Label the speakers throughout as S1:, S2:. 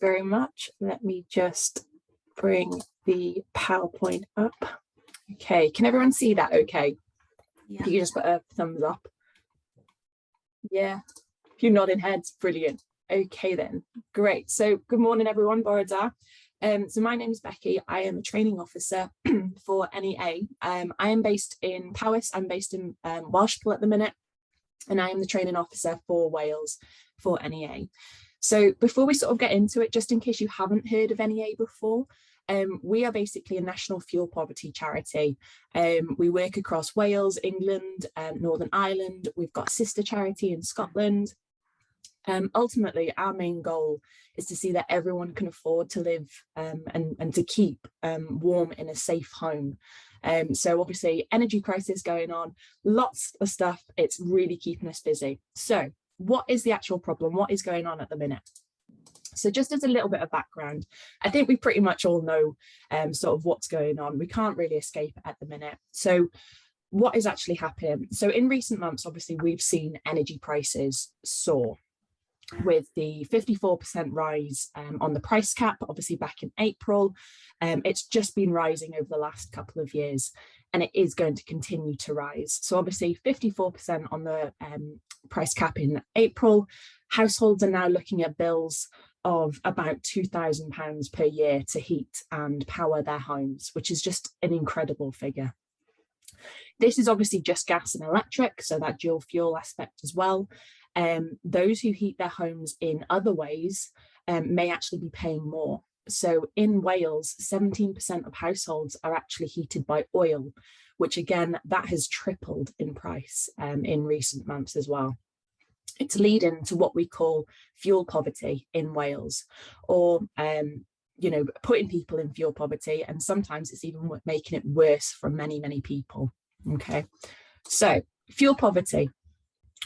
S1: you very much. Let me just bring the PowerPoint up. Okay, can everyone see that okay?
S2: Yeah.
S1: You can just put a thumbs up. Yeah, if you're nodding heads, brilliant. Okay then, great. So good morning everyone, Borodar. So my name is Becky. I am a training officer for NEA. I am based in Powys. I'm based in Welshpool at the minute, and I am the training officer for Wales for NEA. So before we sort of get into it, just in case you haven't heard of NEA before, we are basically a national fuel poverty charity. We work across Wales, England, Northern Ireland. We've got a sister charity in Scotland. Ultimately, our main goal is to see that everyone can afford to live and to keep warm in a safe home. So obviously, energy crisis going on, lots of stuff. It's really keeping us busy. So what is the actual problem? What is going on at the minute? So just as a little bit of background, I think we pretty much all know sort of what's going on. We can't really escape it at the minute. So what is actually happening? So in recent months, obviously, we've seen energy prices soar, with the 54% rise on the price cap, obviously back in April. It's just been rising over the last couple of years, and it is going to continue to rise. So obviously 54% on the price cap in April. Households are now looking at bills of about £2,000 per year to heat and power their homes, which is just an incredible figure. This is obviously just gas and electric, so that dual fuel aspect as well. Those who heat their homes in other ways may actually be paying more. So in Wales, 17% of households are actually heated by oil, which again, that has tripled in price in recent months as well. It's leading to what we call fuel poverty in Wales, or you know, putting people in fuel poverty, and sometimes it's even making it worse for many, many people. Okay, so fuel poverty.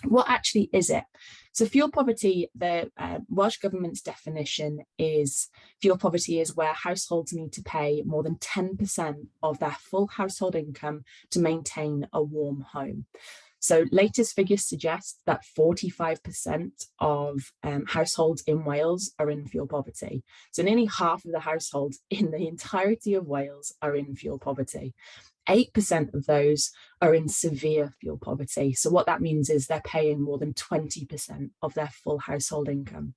S1: What actually is it? So fuel poverty, the Welsh Government's definition is fuel poverty is where households need to pay more than 10% of their full household income to maintain a warm home. So latest figures suggest that 45% of households in Wales are in fuel poverty. So nearly half of the households in the entirety of Wales are in fuel poverty. 8% of those are in severe fuel poverty. So what that means is they're paying more than 20% of their full household income.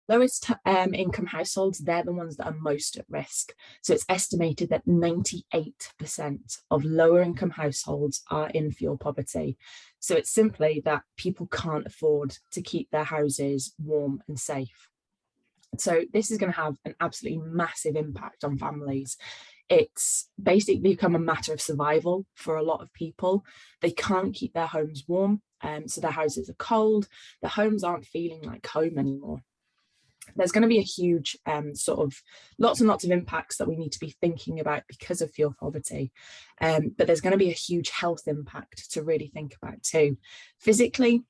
S1: Lowest income households, they're the ones that are most at risk. So it's estimated that 98% of lower income households are in fuel poverty. So it's simply that people can't afford to keep their houses warm and safe. So this is going to have an absolutely massive impact on families. It's basically become a matter of survival for a lot of people. They can't keep their homes warm, so their houses are cold. Their homes aren't feeling like home anymore. There's going to be a huge sort of lots and lots of impacts that we need to be thinking about because of fuel poverty. But there's going to be a huge health impact to really think about too. Physically,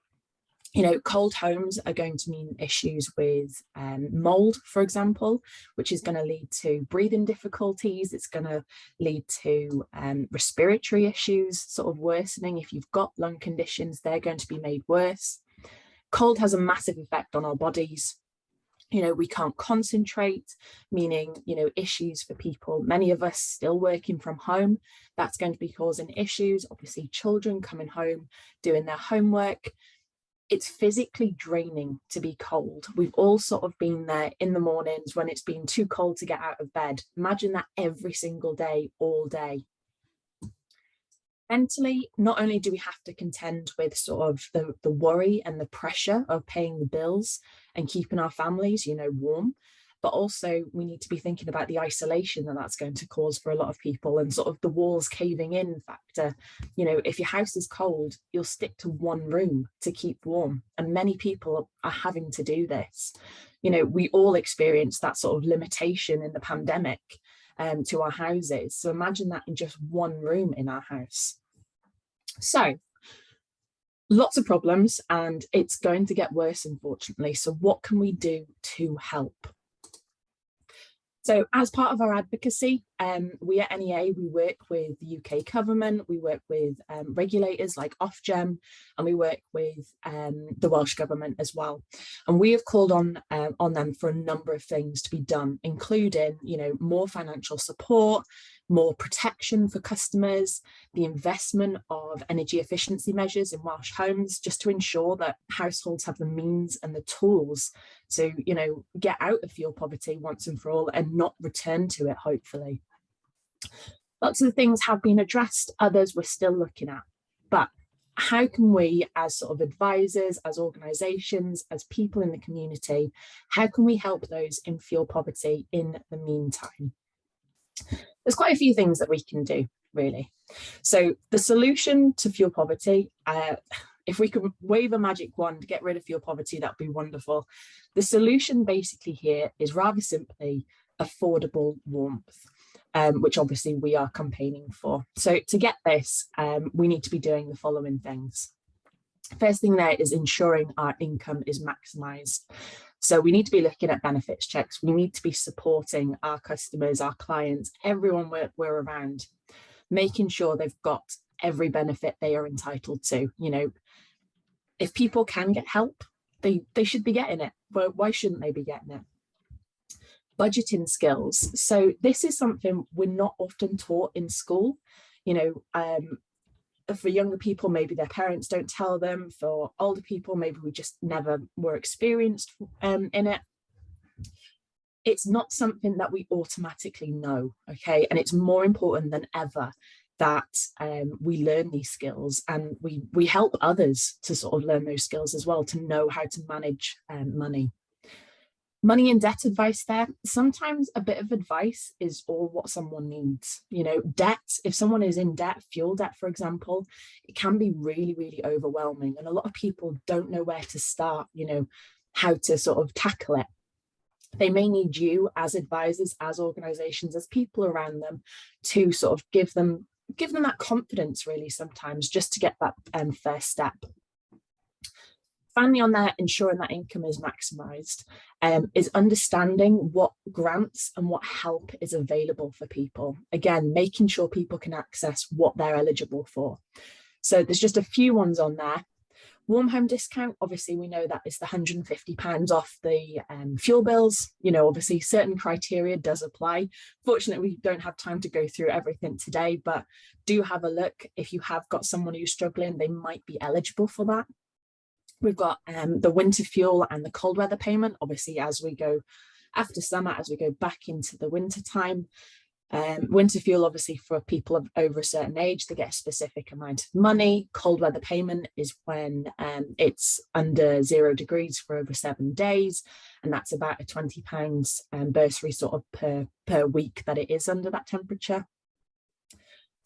S1: you know, cold homes are going to mean issues with mold, for example, which is going to lead to breathing difficulties. It's going to lead to respiratory issues sort of worsening. If you've got lung conditions, they're going to be made worse. Cold has a massive effect on our bodies. You know, we can't concentrate, meaning, you know, issues for people. Many of us still working from home, that's going to be causing issues. Obviously, children coming home, doing their homework. It's physically draining to be cold. We've all sort of been there in the mornings when it's been too cold to get out of bed. Imagine that every single day, all day. Mentally, not only do we have to contend with sort of the worry and the pressure of paying the bills and keeping our families, you know, warm, but also we need to be thinking about the isolation that that's going to cause for a lot of people, and sort of the walls caving in factor. You know, if your house is cold, you'll stick to one room to keep warm, and many people are having to do this. You know, we all experience that sort of limitation in the pandemic to our houses. So imagine that in just one room in our house. So lots of problems, and it's going to get worse, unfortunately. So what can we do to help? So as part of our advocacy, we at NEA, we work with the UK government, we work with regulators like Ofgem, and we work with the Welsh Government as well. And we have called on them for a number of things to be done, including, more financial support, more protection for customers, the investment of energy efficiency measures in Welsh homes, just to ensure that households have the means and the tools to, get out of fuel poverty once and for all and not return to it, hopefully. Lots of things have been addressed, others we're still looking at. But how can we, as sort of advisors, as organisations, as people in the community, how can we help those in fuel poverty in the meantime? There's quite a few things that we can do, really. So the solution to fuel poverty, if we could wave a magic wand to get rid of fuel poverty, that'd be wonderful. The solution basically here is rather simply affordable warmth, which obviously we are campaigning for. So to get this, we need to be doing the following things. First thing there is ensuring our income is maximised. So we need to be looking at benefits checks. We need to be supporting our customers, our clients, everyone we're around, making sure they've got every benefit they are entitled to. If people can get help, they should be getting it. But why shouldn't they be getting it? Budgeting skills. So this is something we're not often taught in school. For younger people, maybe their parents don't tell them. For older people, maybe we just never were experienced in it. It's not something that we automatically know, okay? And it's more important than ever that we learn these skills, and we help others to sort of learn those skills as well, to know how to manage money. Money and debt advice there. Sometimes a bit of advice is all what someone needs. Debt, if someone is in debt, fuel debt, for example, it can be really, really overwhelming. And a lot of people don't know where to start, how to sort of tackle it. They may need you as advisors, as organizations, as people around them to sort of give them that confidence, really, sometimes, just to get that first step. Finally, on that, ensuring that income is maximised, is understanding what grants and what help is available for people. Again, making sure people can access what they're eligible for. So there's just a few ones on there. Warm home discount, obviously we know that is the £150 off the fuel bills. Obviously certain criteria does apply. Fortunately, we don't have time to go through everything today, but do have a look. If you have got someone who's struggling, they might be eligible for that. We've got the winter fuel and the cold weather payment. Obviously, as we go after summer, as we go back into the winter time, winter fuel, obviously for people of over a certain age, they get a specific amount of money. Cold weather payment is when it's under 0 degrees for over 7 days, and that's about a £20 bursary sort of per week that it is under that temperature.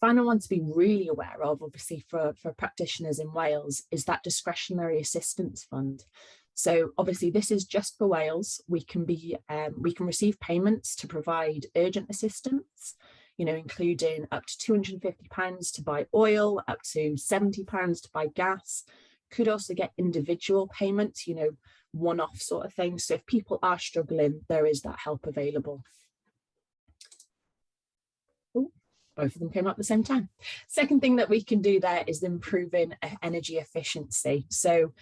S1: Final one to be really aware of, obviously for practitioners in Wales, is that discretionary assistance fund. So obviously this is just for Wales. We can receive payments to provide urgent assistance, including up to £250 to buy oil, up to £70 to buy gas. Could also get individual payments, one-off sort of thing. So if people are struggling, there is that help available. Both of them came up at the same time. Second thing that we can do there is improving energy efficiency. So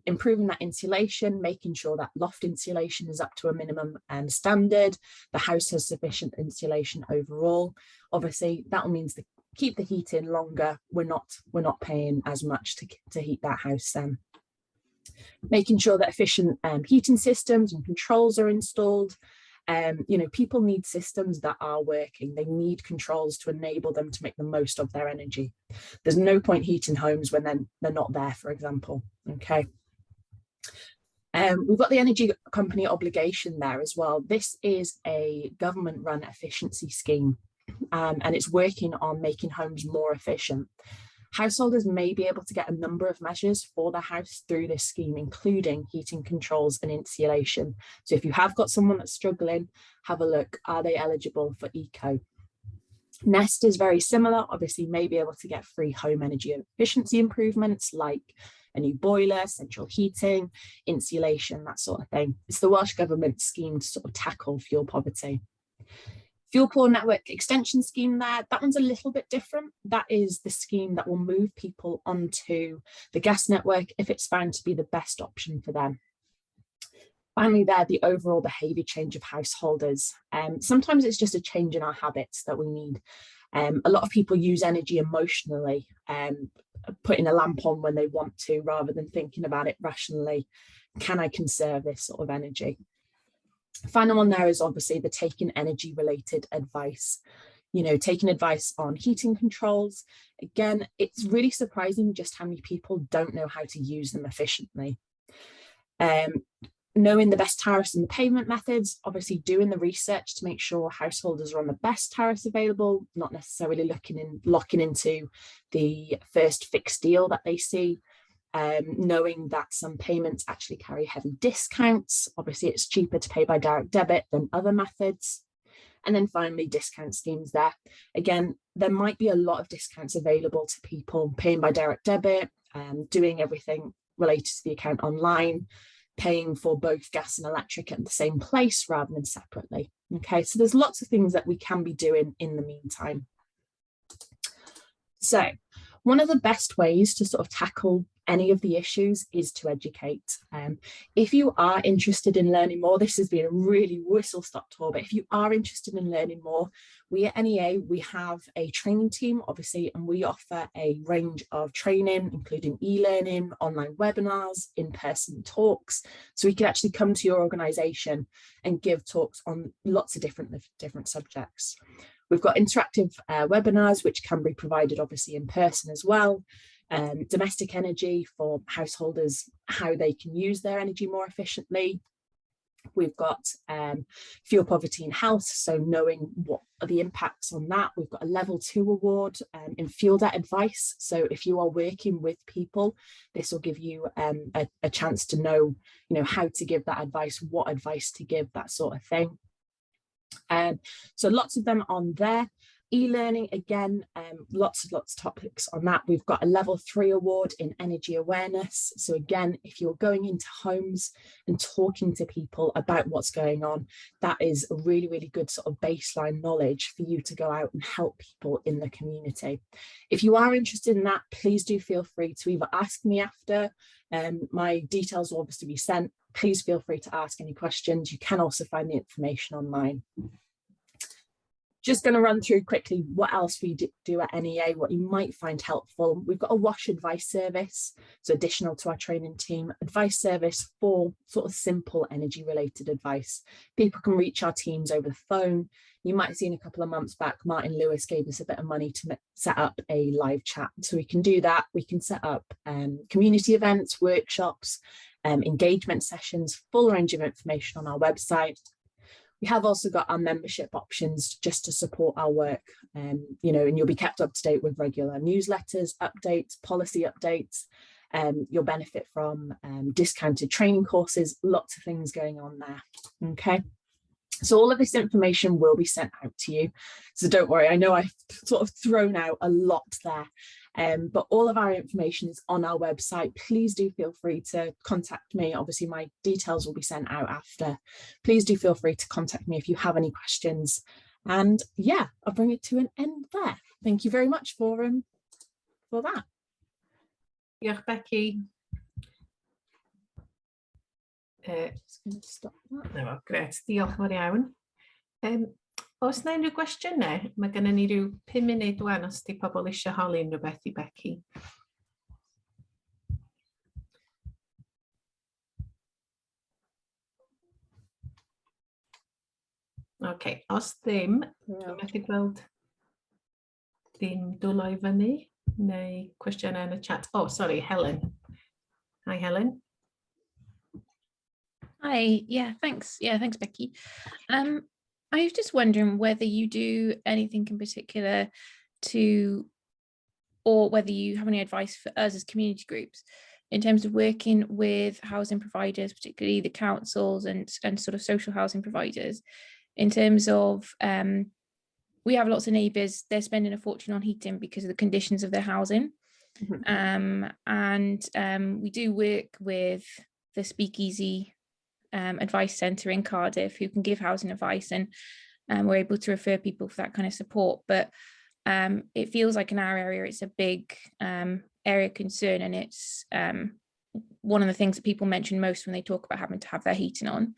S1: improving that insulation, making sure that loft insulation is up to a minimum standard. The house has sufficient insulation overall. Obviously, that means to keep the heat in longer. We're not paying as much to heat that house then. Making sure that efficient heating systems and controls are installed. People need systems that are working. They need controls to enable them to make the most of their energy. There's no point heating homes when they're not there, for example. Okay. We've got the energy company obligation there as well. This is a government-run efficiency scheme, and it's working on making homes more efficient. Householders may be able to get a number of measures for their house through this scheme, including heating controls and insulation. So if you have got someone that's struggling, have a look. Are they eligible for eco? Nest is very similar. Obviously, may be able to get free home energy efficiency improvements like a new boiler, central heating, insulation, that sort of thing. It's the Welsh Government scheme to sort of tackle fuel poverty. Fuel Pool Network Extension Scheme there, that one's a little bit different. That is the scheme that will move people onto the gas network if it's found to be the best option for them. Finally there, the overall behaviour change of householders. Sometimes it's just a change in our habits that we need. A lot of people use energy emotionally, putting a lamp on when they want to, rather than thinking about it rationally. Can I conserve this sort of energy? Final one there is obviously the taking energy related advice. Taking advice on heating controls. Again, it's really surprising just how many people don't know how to use them efficiently. Knowing the best tariffs and the payment methods, obviously doing the research to make sure householders are on the best tariffs available, not necessarily locking into the first fixed deal that they see. Knowing that some payments actually carry heavy discounts. Obviously, it's cheaper to pay by direct debit than other methods. And then finally, discount schemes there. Again, there might be a lot of discounts available to people paying by direct debit, doing everything related to the account online, paying for both gas and electric at the same place rather than separately. Okay, so there's lots of things that we can be doing in the meantime. So one of the best ways to sort of tackle any of the issues is to educate. If you are interested in learning more, this has been a really whistle-stop tour, but if you are interested in learning more, we at NEA, we have a training team, obviously, and we offer a range of training, including e-learning, online webinars, in-person talks. So we can actually come to your organisation and give talks on lots of different subjects. We've got interactive webinars, which can be provided obviously in person as well. Domestic energy for householders, how they can use their energy more efficiently. We've got fuel poverty and health, so knowing what are the impacts on that. We've got a level 2 award in fuel debt advice. So if you are working with people, this will give you a chance to know, how to give that advice, what advice to give, that sort of thing. So lots of them on there. E-learning, again, lots of topics on that. We've got a level 3 award in energy awareness. So again, if you're going into homes and talking to people about what's going on, that is a really, really good sort of baseline knowledge for you to go out and help people in the community. If you are interested in that, please do feel free to either ask me after. My details will obviously be sent. Please feel free to ask any questions. You can also find the information online. Just going to run through quickly what else we do at NEA, what you might find helpful. We've got a wash advice service, so additional to our training team, advice service for sort of simple energy related advice. People can reach our teams over the phone. You might have seen a couple of months back, Martin Lewis gave us a bit of money to set up a live chat. So we can do that. We can set up community events, workshops, engagement sessions, full range of information on our website. We have also got our membership options just to support our work, and you'll be kept up to date with regular newsletters, updates, policy updates. You'll benefit from discounted training courses, lots of things going on there. Okay. So all of this information will be sent out to you. So don't worry, I know I've sort of thrown out a lot there. But all of our information is on our website. Please do feel free to contact me. Obviously, my details will be sent out after. Please do feel free to contact me if you have any questions. And yeah, I'll bring it to an end there. Thank you very much for that.
S2: Diolch, Becky.
S1: Just going to stop that.
S2: Gret, diolch yn fawr iawn. Os yna unrhyw gwestiynau, mae gennym ni ryw 5 munud wan os di pobl eisiau holi unrhyw beth I Becky. OK, os ddim, dwi'n methu gweld dim dwlo I fyny, neu cwestiynau yn y chat. Oh, sorry, Helen. Hi, Helen.
S3: Hi, thanks, Becky. I was just wondering whether you do anything in particular or whether you have any advice for us as community groups in terms of working with housing providers, particularly the councils and sort of social housing providers, in terms of we have lots of neighbours, they're spending a fortune on heating because of the conditions of their housing. Mm-hmm. And we do work with the Speakeasy Advice Centre in Cardiff, who can give housing advice, and we're able to refer people for that kind of support. But it feels like in our area, it's a big area of concern, and it's one of the things that people mention most when they talk about having to have their heating on.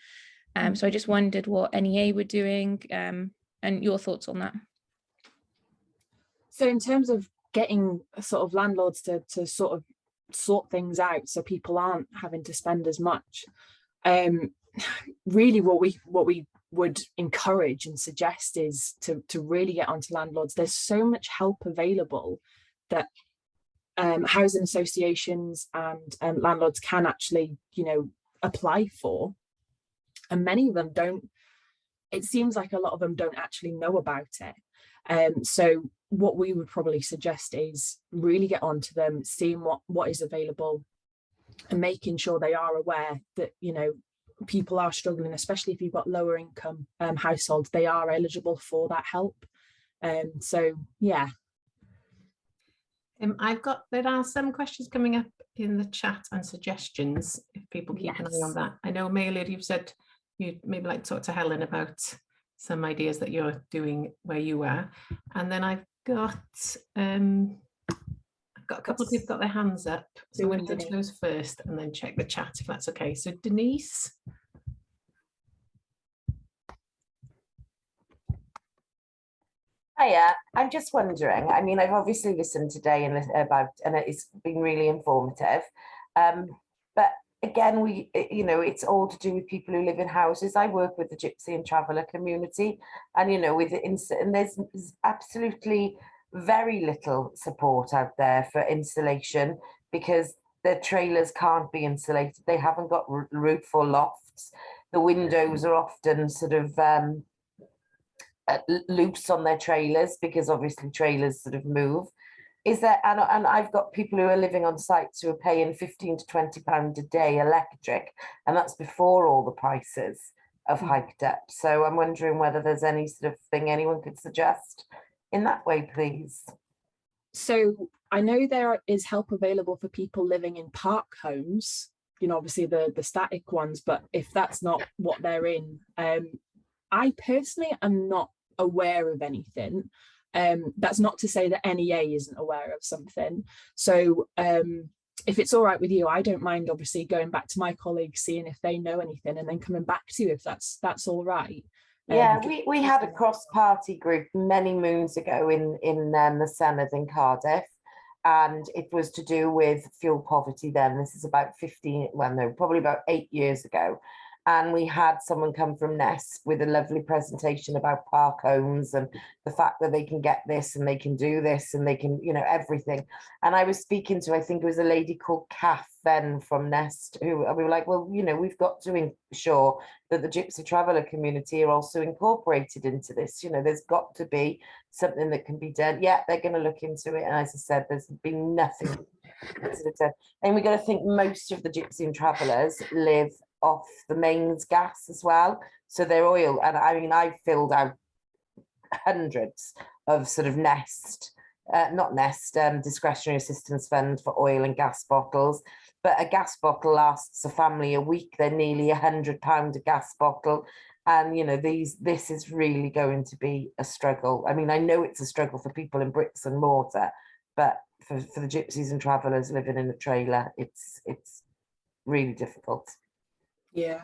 S3: So I just wondered what NEA were doing and your thoughts on that.
S1: So in terms of getting sort of landlords to sort of sort things out so people aren't having to spend as much, really what we would encourage and suggest is to really get onto landlords. There's so much help available that housing associations and landlords can actually, apply for, and many of them don't. It seems like a lot of them don't actually know about it. So what we would probably suggest is really get onto them, seeing what is available, and making sure they are aware that people are struggling, especially if you've got lower income households. They are eligible for that help. So yeah.
S2: There are some questions coming up in the chat and suggestions, if people keep an eye on that. I know, Mayla, you've said you'd maybe like to talk to Helen about some ideas that you're doing where you are. And then I've got a couple of people got their hands up. So I'm going to go to those first and then check the chat, if that's okay. So Denise.
S4: Hiya, I'm just wondering, I mean, I've obviously listened today and it's been really informative. But again, it's all to do with people who live in houses. I work with the Gypsy and Traveller community, and and there's absolutely very little support out there for insulation because their trailers can't be insulated. They haven't got roof or lofts. The windows are often sort of loose on their trailers because obviously trailers sort of move. Is there, and I've got people who are living on sites who are paying £15 to £20 a day electric, and that's before all the prices have hiked up. So I'm wondering whether there's any sort of thing anyone could suggest in that way, please.
S1: So I know there is help available for people living in park homes, obviously the static ones, but if that's not what they're in, I personally am not aware of anything. That's not to say that NEA isn't aware of something. So if it's all right with you, I don't mind obviously going back to my colleagues, seeing if they know anything, and then coming back to you if that's all right.
S4: Yeah, we had a cross-party group many moons ago in the Senedd in Cardiff, and it was to do with fuel poverty then. This is about probably about 8 years ago. And we had someone come from Nest with a lovely presentation about park homes and the fact that they can get this and they can do this and they can, everything. And I was speaking to, I think it was a lady called Kath then from Nest, who we were like, well, we've got to ensure that the Gypsy Traveller community are also incorporated into this. There's got to be something that can be done. Yeah, they're going to look into it. And as I said, there's been nothing. And we got to think most of the Gypsy and Travellers live off the mains gas as well, so their oil, and I mean I've filled out hundreds of sort of discretionary assistance fund for oil and gas bottles, but a gas bottle lasts a family a week. They're nearly £100 a gas bottle, and this is really going to be a struggle. I mean, I know it's a struggle for people in bricks and mortar, but for the Gypsies and Travellers living in a trailer, it's really difficult.
S1: Yeah.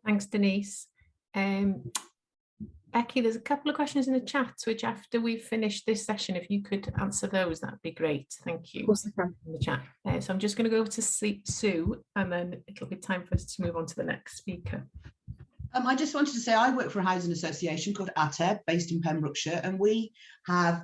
S2: Thanks, Denise. Becky, there's a couple of questions in the chat, which after we've finished this session, if you could answer those, that'd be great. Thank you.
S1: Of course I can.
S2: In the chat. So I'm just going to go to Sue, and then it'll be time for us to move on to the next speaker.
S5: I just wanted to say I work for a housing association called ATEB, based in Pembrokeshire, and we have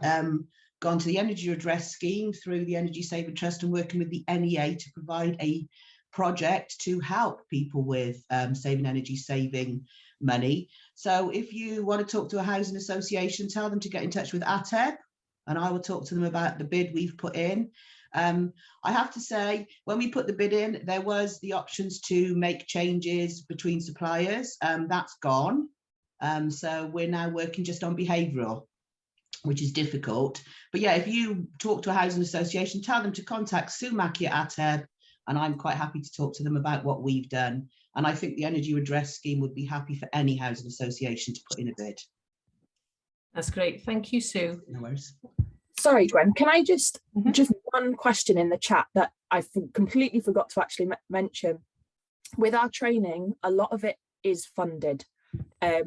S5: gone to the Energy Redress Scheme through the Energy Saving Trust and working with the NEA to provide a project to help people with saving energy, saving money. So if you want to talk to a housing association, tell them to get in touch with ATEB, and I will talk to them about the bid we've put in. I have to say, when we put the bid in, there was the options to make changes between suppliers. That's gone. So we're now working just on behavioural, which is difficult. But yeah, if you talk to a housing association, tell them to contact Sue Mackey at ATEB, and I'm quite happy to talk to them about what we've done. And I think the energy redress scheme would be happy for any housing association to put in a bid.
S2: That's great. Thank you, Sue.
S5: No worries.
S1: Sorry, Gwen, can I just
S2: Mhm.
S1: one question in the chat that I completely forgot to actually mention. With our training, a lot of it is funded.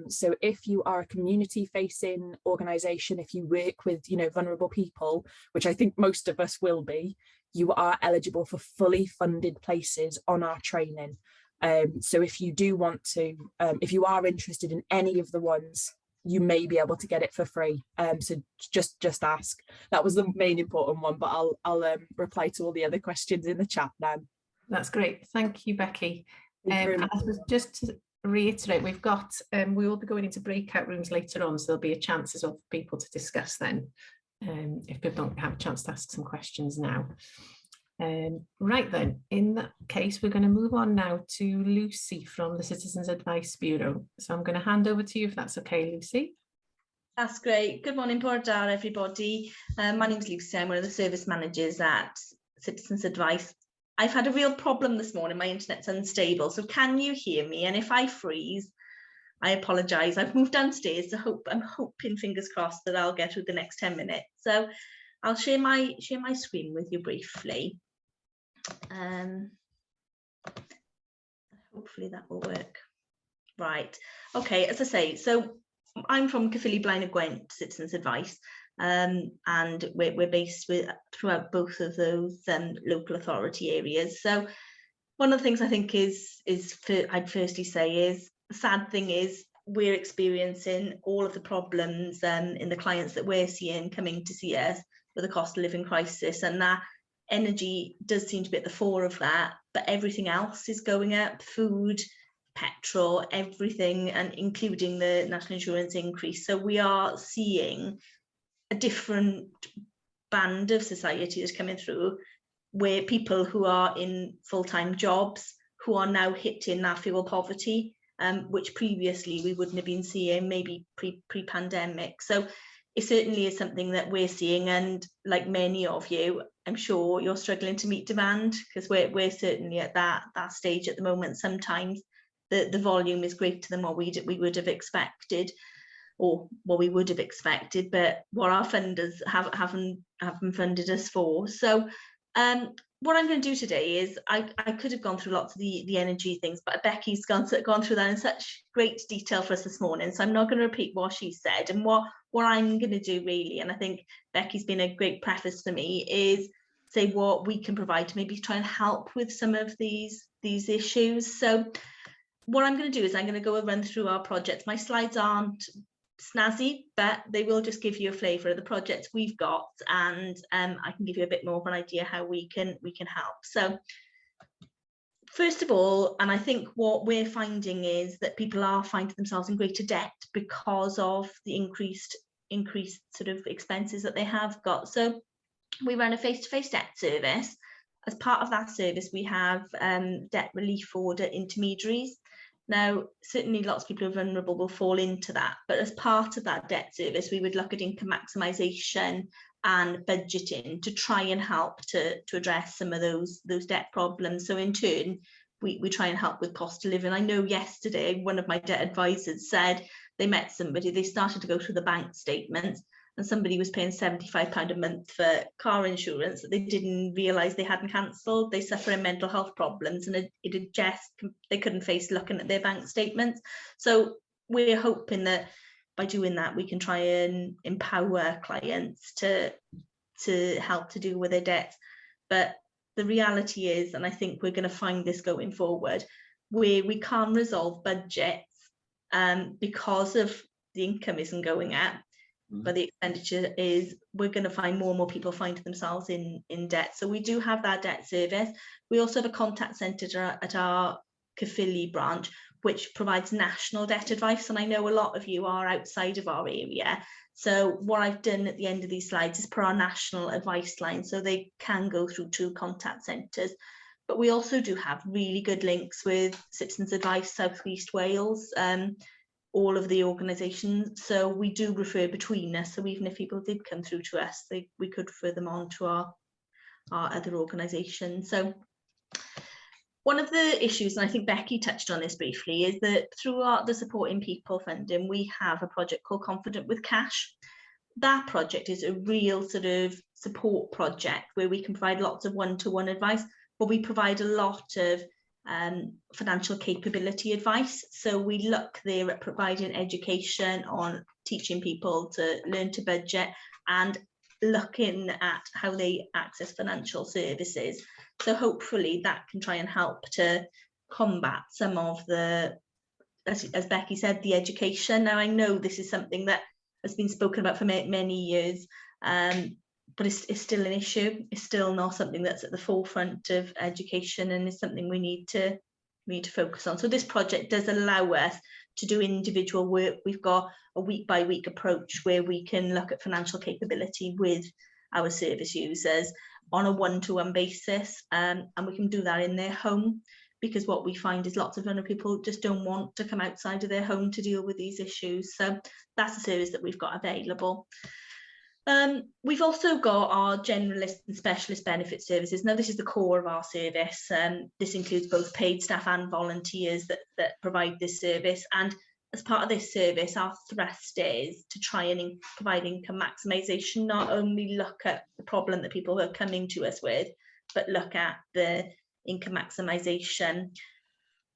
S1: So if you are a community facing organisation, if you work with, you know, vulnerable people, which I think most of us will be, you are eligible for fully funded places on our training. So if you do want to, if you are interested in any of the ones, you may be able to get it for free. So just ask. That was the main important one, but I'll reply to all the other questions in the chat now.
S2: That's great. Thank you, Becky.
S1: Thank you very much.
S2: Just to reiterate, we've got, we will be going into breakout rooms later on, so there'll be a chance as well for people to discuss then, if people don't have a chance to ask some questions now. Right then, in that case, we're going to move on now to Lucy from the Citizens Advice Bureau. So I'm going to hand over to you if that's okay, Lucy.
S6: That's great. Good morning, Bore Da, everybody. My name's Lucy. I'm one of the service managers at Citizens Advice. I've had a real problem this morning. My internet's unstable. So can you hear me? And if I freeze, I apologise. I've moved downstairs. So I'm hoping, fingers crossed, that I'll get through the next 10 minutes. So I'll share my screen with you briefly. Hopefully that will work. Right. Okay. As I say, so I'm from Caerphilly, Blaen y Gwent Citizens Advice, and we're based throughout both of those local authority areas. So one of the things I think I'd firstly say is, the sad thing is we're experiencing all of the problems in the clients that we're seeing coming to see us with the cost of living crisis, and that energy does seem to be at the fore of that, but everything else is going up: food, petrol, everything, and including the national insurance increase. So we are seeing a different band of society that's coming through, where people who are in full-time jobs who are now hitting that fuel poverty, which previously we wouldn't have been seeing, maybe pre-pandemic. So it certainly is something that we're seeing, and like many of you, I'm sure you're struggling to meet demand, because we're certainly at that stage at the moment. Sometimes the volume is greater than what we would have expected, or what we would have expected, but what our funders haven't funded us for. So what I'm going to do today is, I could have gone through lots of the energy things, but Becky's gone through that in such great detail for us this morning, so I'm not going to repeat what she said. And what I'm going to do really, and I think Becky's been a great preface for me, is say what we can provide to maybe try and help with some of these issues. So what I'm going to do is I'm going to go and run through our projects. My slides aren't snazzy, but they will just give you a flavour of the projects we've got, and I can give you a bit more of an idea how we can help. So first of all, and I think what we're finding is that people are finding themselves in greater debt because of the increased sort of expenses that they have got. So we run a face-to-face debt service. As part of that service, we have debt relief order intermediaries. Now, certainly lots of people who are vulnerable will fall into that, but as part of that debt service, we would look at income maximisation and budgeting to try and help to address some of those debt problems. So in turn, we try and help with cost of living. I know yesterday, one of my debt advisors said they met somebody, they started to go through the bank statements, and somebody was paying £75 a month for car insurance that they didn't realise they hadn't cancelled. They suffer in mental health problems, and they couldn't face looking at their bank statements. So we're hoping that by doing that, we can try and empower clients to help to deal with their debts. But the reality is, and I think we're going to find this going forward, where we can't resolve budgets because of the income isn't going up, but the expenditure is, we're going to find more and more people finding themselves in debt. So we do have that debt service. We also have a contact centre at our Caerphilly branch, which provides national debt advice. And I know a lot of you are outside of our area. So what I've done at the end of these slides is put our national advice line, so they can go through 2 contact centres. But we also do have really good links with Citizens Advice South East Wales, all of the organisations. So we do refer between us. So even if people did come through to us, we could refer them on to our other organisations. So One of the issues, and I think Becky touched on this briefly, is that through the Supporting People funding, we have a project called Confident with Cash. That project is a real sort of support project where we can provide lots of one-to-one advice, but we provide a lot of financial capability advice. So we look there at providing education on teaching people to learn to budget and looking at how they access financial services. So hopefully that can try and help to combat some of the, as Becky said, the education. Now I know this is something that has been spoken about for many years, but it's still an issue. It's still not something that's at the forefront of education, and it's something we need to focus on. So this project does allow us to do individual work. We've got a week-by-week approach where we can look at financial capability with our service users on a one-to-one basis, and we can do that in their home, because what we find is lots of vulnerable people just don't want to come outside of their home to deal with these issues. So that's a service that we've got available. We've also got our generalist and specialist benefit services. Now, this is the core of our service. This includes both paid staff and volunteers that provide this service. And as part of this service, our thrust is to try and provide income maximisation, not only look at the problem that people are coming to us with, but look at the income maximisation.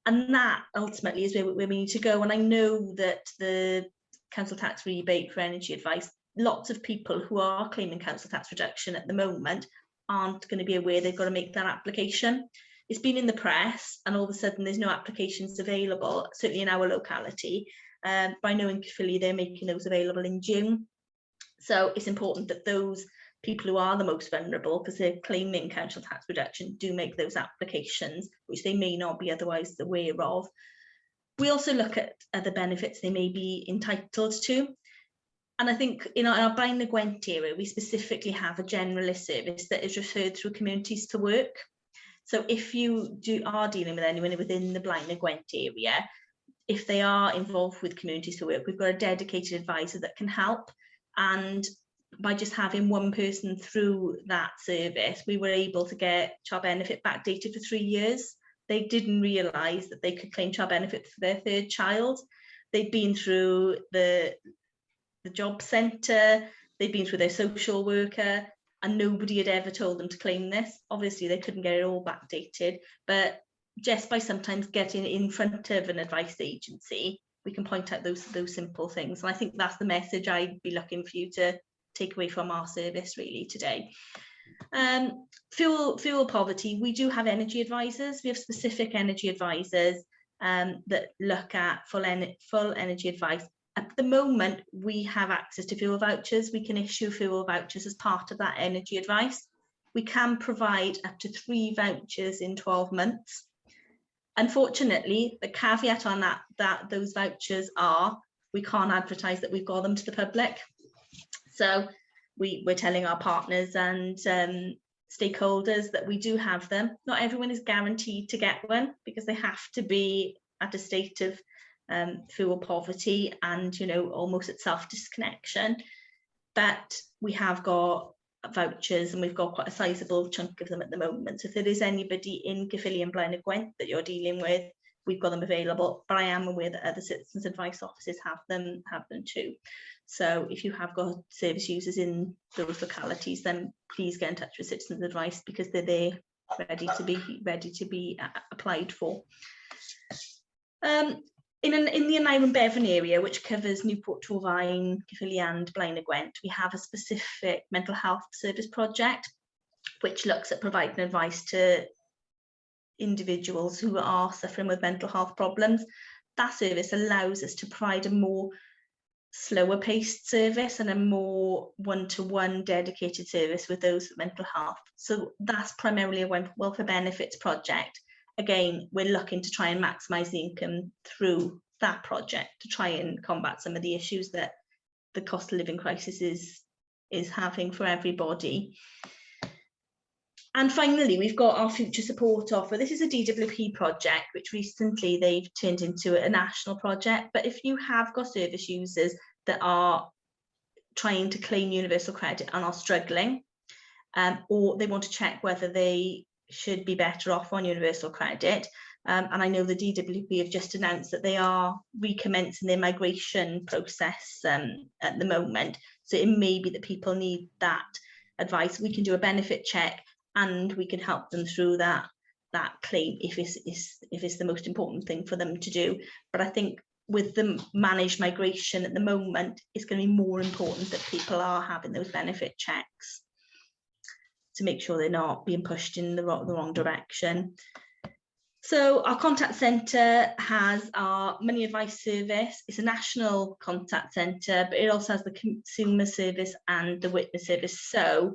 S6: And that ultimately is where we need to go. And I know that the council tax rebate for energy advice, lots of people who are claiming council tax reduction at the moment aren't going to be aware they've got to make that application. It's been in the press and all of a sudden there's no applications available, certainly in our locality. But I know in Caerphilly they're making those available in June. So it's important that those people who are the most vulnerable, because they're claiming council tax reduction, do make those applications, which they may not be otherwise aware of. We also look at other benefits they may be entitled to. And I think in our Blaen y Gwent area, we specifically have a generalist service that is referred through communities to work. So if you are dealing with anyone within the Blaen y Gwent area, if they are involved with communities to work, we've got a dedicated advisor that can help. And by just having one person through that service, we were able to get child benefit backdated for 3 years. They didn't realise that they could claim child benefit for their third child. They'd been through the job centre, they'd been through their social worker, and nobody had ever told them to claim this. Obviously they couldn't get it all backdated, but just by sometimes getting in front of an advice agency, we can point out those simple things. And I think that's the message I'd be looking for you to take away from our service really today. Fuel poverty, we do have energy advisors. We have specific energy advisors that look at full energy advice. At the moment, we have access to fuel vouchers. We can issue fuel vouchers as part of that energy advice. We can provide up to 3 vouchers in 12 months. Unfortunately, the caveat on that those vouchers are we can't advertise that we've got them to the public. So we're telling our partners and stakeholders that we do have them. Not everyone is guaranteed to get one because they have to be at a state of fuel poverty and, you know, almost at self-disconnection. But we have got vouchers and we've got quite a sizable chunk of them at the moment. So if there is anybody in Caerphilly and Blaen y Gwent that you're dealing with, we've got them available, but I am aware that other citizens advice offices have them too. So if you have got service users in those localities, then please get in touch with Citizens Advice because they're there ready to be applied for. In the Aneurin and Bevan area, which covers Newport, Torfaen, Caerphilly and Blaen y Gwent, we have a specific mental health service project which looks at providing advice to individuals who are suffering with mental health problems. That service allows us to provide a more slower paced service and a more one-to-one dedicated service with those with mental health. So that's primarily a welfare benefits project. Again, we're looking to try and maximise the income through that project to try and combat some of the issues that the cost of living crisis is having for everybody. And finally, we've got our future support offer. This is a DWP project, which recently they've turned into a national project. But if you have got service users that are trying to claim universal credit and are struggling, or they want to check whether they should be better off on universal credit. And I know the DWP have just announced that they are recommencing their migration process at the moment. So it may be that people need that advice. We can do a benefit check and we can help them through that claim if it's the most important thing for them to do. But I think with the managed migration at the moment, it's going to be more important that people are having those benefit checks to make sure they're not being pushed in the wrong direction. So our contact centre has our money advice service. It's a national contact centre, but it also has the consumer service and the witness service. So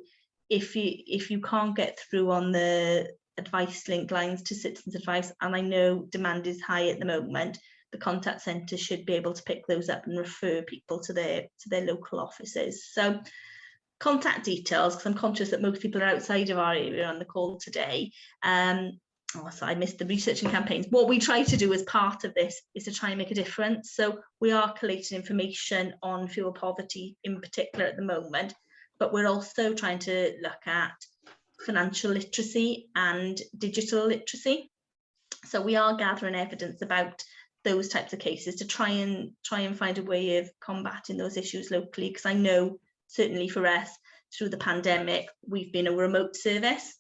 S6: if you can't get through on the advice link lines to citizens advice, and I know demand is high at the moment, the contact centre should be able to pick those up and refer people to their local offices. So contact details, because I'm conscious that most people are outside of our area on the call today. So I missed the research and campaigns. What we try to do as part of this is to try and make a difference. So we are collating information on fuel poverty in particular at the moment, but we're also trying to look at financial literacy and digital literacy. So we are gathering evidence about those types of cases to try and find a way of combating those issues locally, because I know certainly for us through the pandemic we've been a remote service.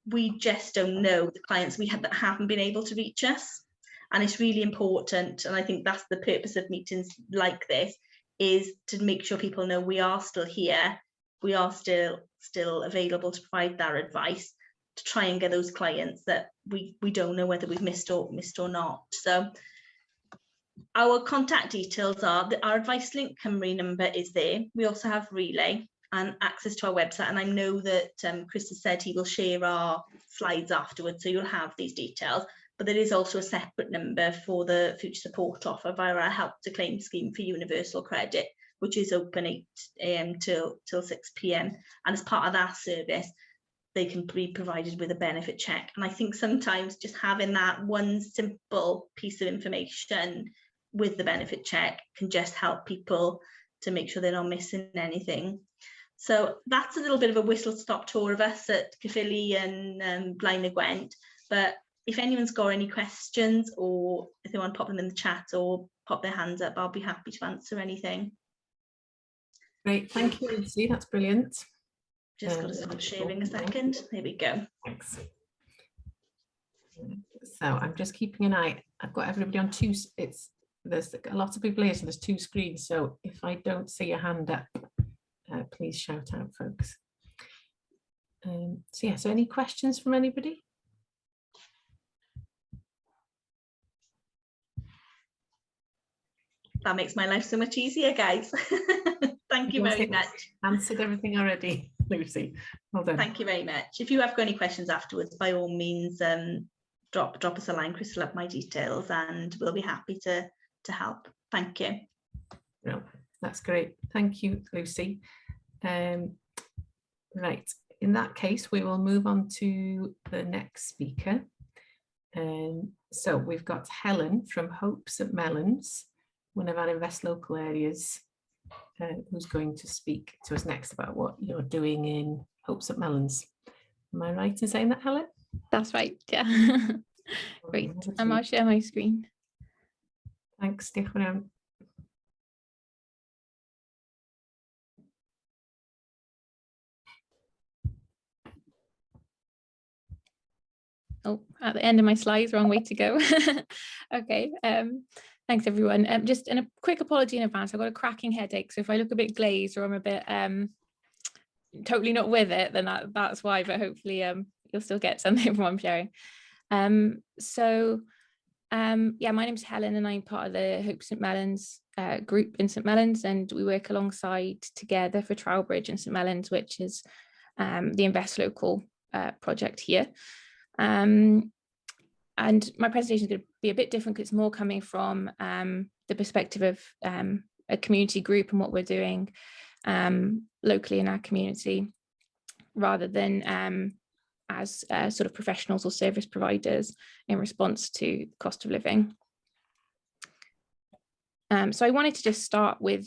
S6: We just don't know the clients we have that haven't been able to reach us, and it's really important, and I think that's the purpose of meetings like this, is to make sure people know we are still here, we are still available to provide that advice, to try and get those clients that we don't know whether we've missed or not. So our contact details are that our advice link Cymru number is there. We also have Relay and access to our website, and I know that Chris has said he will share our slides afterwards, so you'll have these details. But there is also a separate number for the future support offer via our help to claim scheme for universal credit, which is open 8 AM till 6 PM, and as part of that service they can be provided with a benefit check. And I think sometimes just having that one simple piece of information with the benefit check can just help people to make sure they're not missing anything. So that's a little bit of a whistle-stop tour of us at Caerphilly and Blaen y Gwent. But if anyone's got any questions, or if they want to pop them in the chat or pop their hands up, I'll be happy to answer anything.
S2: Great, thank you, Lucy. That's brilliant.
S6: Just got to stop sharing a second. There we go.
S2: Thanks. So I'm just keeping an eye. I've got everybody on two. There's a lot of people here, so there's 2 screens. So if I don't see your hand up, please shout out, folks. So yeah, so any questions from anybody?
S6: That makes my life so much easier, guys. Thank you very much.
S2: Answered everything already, Lucy. Well done.
S6: Thank you very much. If you have got any questions afterwards, by all means, drop us a line. Chris will have my details, and we'll be happy to help. Thank you.
S2: Well, that's great. Thank you, Lucy. Right, in that case, we will move on to the next speaker. So we've got Helen from Hope St Mellons, one of our Invest Local areas, who's going to speak to us next about what you're doing in Hope St Mellons. Am I right in saying that, Helen?
S3: That's right, yeah. Great, I'll share my screen.
S2: Thanks, Stefan.
S3: Oh, at the end of my slides, wrong way to go. Okay, thanks everyone. Just a quick apology in advance. I've got a cracking headache, so if I look a bit glazed or I'm a bit totally not with it, then that's why, but hopefully you'll still get something from what I'm sharing. Yeah, my name's Helen and I'm part of the Hope St Mellons group in St Mellons, and we work alongside together for Trowbridge and St Mellons, which is the Invest Local project here. And my presentation is going to be a bit different because it's more coming from the perspective of a community group and what we're doing locally in our community, rather than as sort of professionals or service providers in response to cost of living. So I wanted to just start with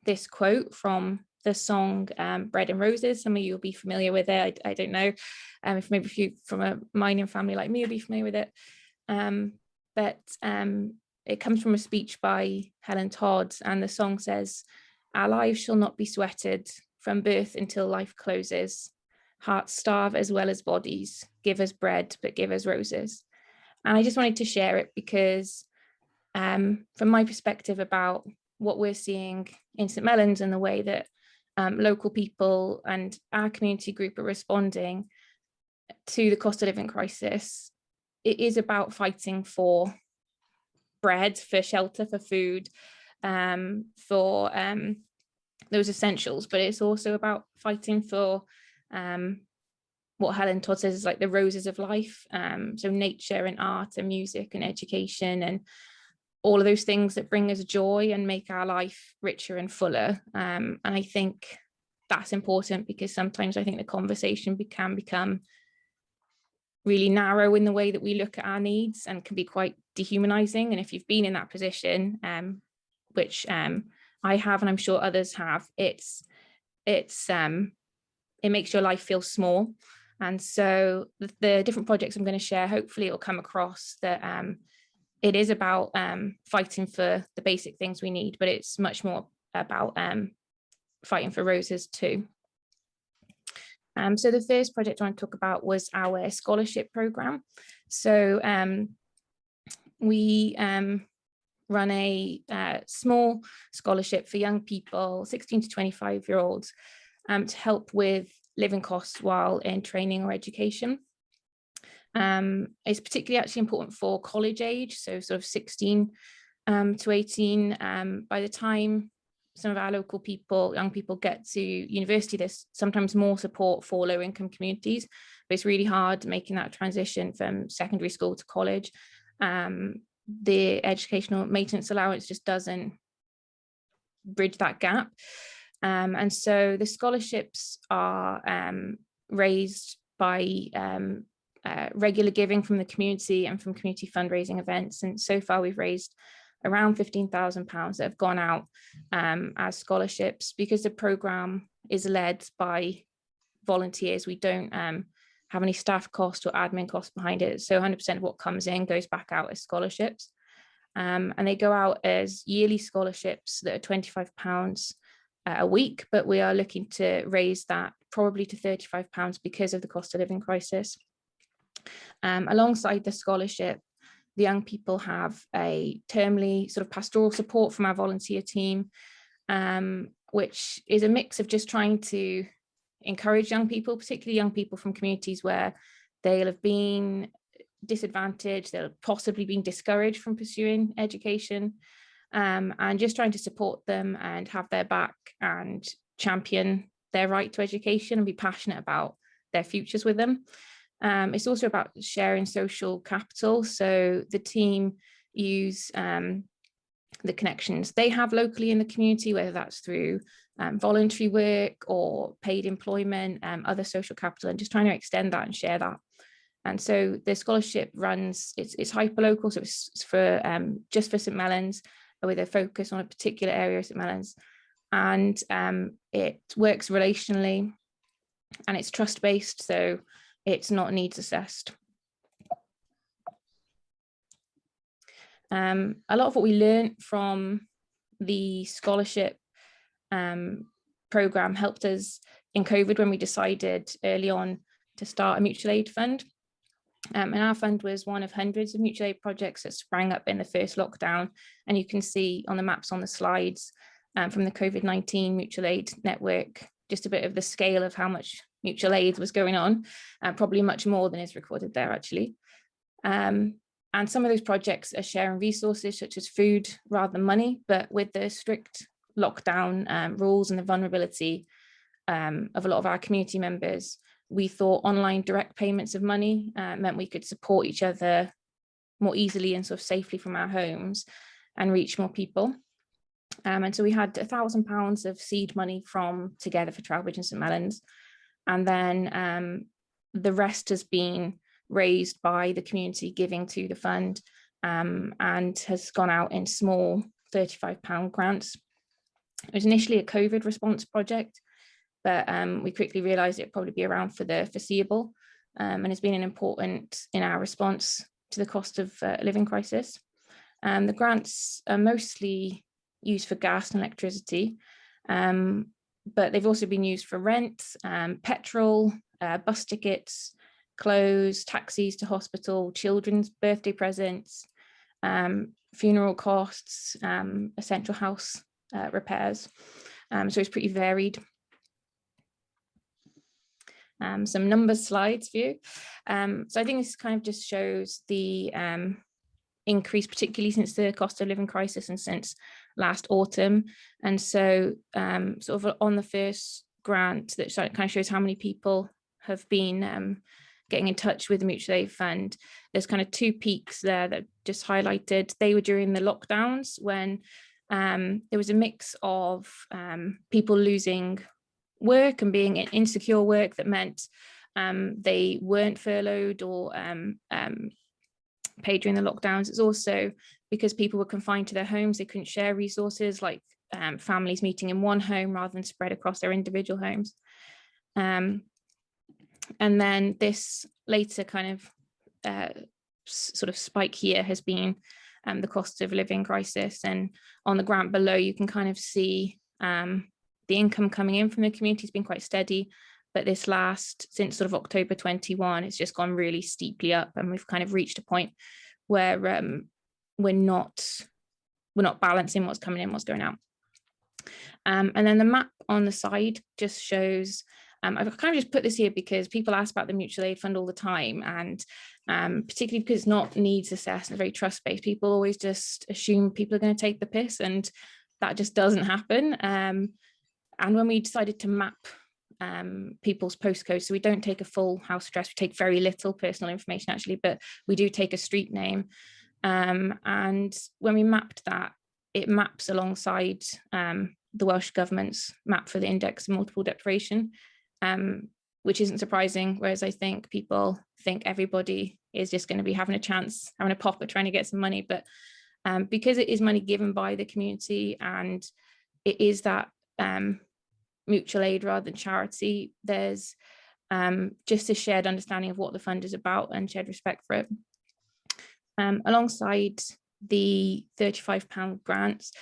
S3: this quote from the song Bread and Roses. Some of you will be familiar with it. I don't know if maybe if you from a mining family like me will be familiar with it. But it comes from a speech by Helen Todd, and the song says, "Our lives shall not be sweated from birth until life closes. Hearts starve as well as bodies. Give us bread, but give us roses." And I just wanted to share it because from my perspective about what we're seeing in St Mellons and the way that local people and our community group are responding to the cost of living crisis, it is about fighting for bread, for shelter, for food, for those essentials, but it's also about fighting for what Helen Todd says is like the roses of life, so nature and art and music and education and all of those things that bring us joy and make our life richer and fuller. And I think that's important because sometimes I think the conversation can become really narrow in the way that we look at our needs and can be quite dehumanizing. And if you've been in that position, which I have, and I'm sure others have, it makes your life feel small. And so the different projects I'm going to share, hopefully it will come across that it is about fighting for the basic things we need, but it's much more about fighting for roses too. So the first project I want to talk about was our scholarship program. So we run a small scholarship for young people, 16 to 25-year-olds, to help with living costs while in training or education. It's particularly actually important for college age, so sort of 16 to 18. By the time some of our local people, young people, get to university, there's sometimes more support for low income communities, but it's really hard making that transition from secondary school to college. The educational maintenance allowance just doesn't bridge that gap. And so the scholarships are raised by regular giving from the community and from community fundraising events. And so far we've raised around £15,000 that have gone out as scholarships. Because the programme is led by volunteers, we don't have any staff cost or admin costs behind it. So 100% of what comes in goes back out as scholarships. And they go out as yearly scholarships that are £25 a week, but we are looking to raise that probably to £35 because of the cost of living crisis. Alongside the scholarship, the young people have a termly sort of pastoral support from our volunteer team, which is a mix of just trying to encourage young people, particularly young people from communities where they'll have been disadvantaged, they'll have possibly been discouraged from pursuing education, and just trying to support them and have their back and champion their right to education and be passionate about their futures with them. It's also about sharing social capital. So the team use the connections they have locally in the community, whether that's through voluntary work or paid employment, other social capital, and just trying to extend that and share that. And so the scholarship runs, it's hyperlocal, so it's for just for St Mellons, with a focus on a particular area of St Mellons. And it works relationally and it's trust-based, so it's not needs assessed. A lot of what we learned from the scholarship program helped us in COVID when we decided early on to start a mutual aid fund. And our fund was one of hundreds of mutual aid projects that sprang up in the first lockdown. And you can see on the maps on the slides from the COVID-19 mutual aid network, just a bit of the scale of how much mutual aid was going on, probably much more than is recorded there actually. And some of those projects are sharing resources such as food rather than money, but with the strict lockdown rules and the vulnerability of a lot of our community members, we thought online direct payments of money meant we could support each other more easily and sort of safely from our homes and reach more people. And so we had £1,000 of seed money from Together for Trowbridge and St Mellons. And then the rest has been raised by the community giving to the fund and has gone out in small £35 grants. It was initially a COVID response project, but we quickly realised it'd probably be around for the foreseeable, and has been an important in our response to the cost of living crisis. The grants are mostly used for gas and electricity, but they've also been used for rent, petrol, bus tickets, clothes, taxis to hospital, children's birthday presents, funeral costs, essential house repairs. So it's pretty varied. Some numbers slides for you. So I think this kind of just shows the increase, particularly since the cost of living crisis and since last autumn. And so sort of on the first grant, that kind of shows how many people have been getting in touch with the mutual aid fund. There's kind of two peaks there that just highlighted. They were during the lockdowns when there was a mix of people losing work and being in insecure work that meant they weren't furloughed or paid during the lockdowns. It's also because people were confined to their homes, they couldn't share resources like families meeting in one home rather than spread across their individual homes. And then this later kind of sort of spike here has been the cost of living crisis. And on the grant below, you can kind of see the income coming in from the community has been quite steady, but this since sort of October 21, it's just gone really steeply up, and we've kind of reached a point where we're not balancing what's coming in, what's going out. And then the map on the side just shows, I've kind of just put this here because people ask about the mutual aid fund all the time, and particularly because it's not needs assessed and very trust-based, people always just assume people are going to take the piss, and that just doesn't happen. And when we decided to map people's postcodes, so we don't take a full house address, we take very little personal information actually, but we do take a street name. And when we mapped that, it maps alongside the Welsh Government's map for the index of multiple deprivation, which isn't surprising, whereas I think people think everybody is just going to be having a pop at trying to get some money. But because it is money given by the community and it is that mutual aid rather than charity, there's just a shared understanding of what the fund is about and shared respect for it. Alongside the £35 grants,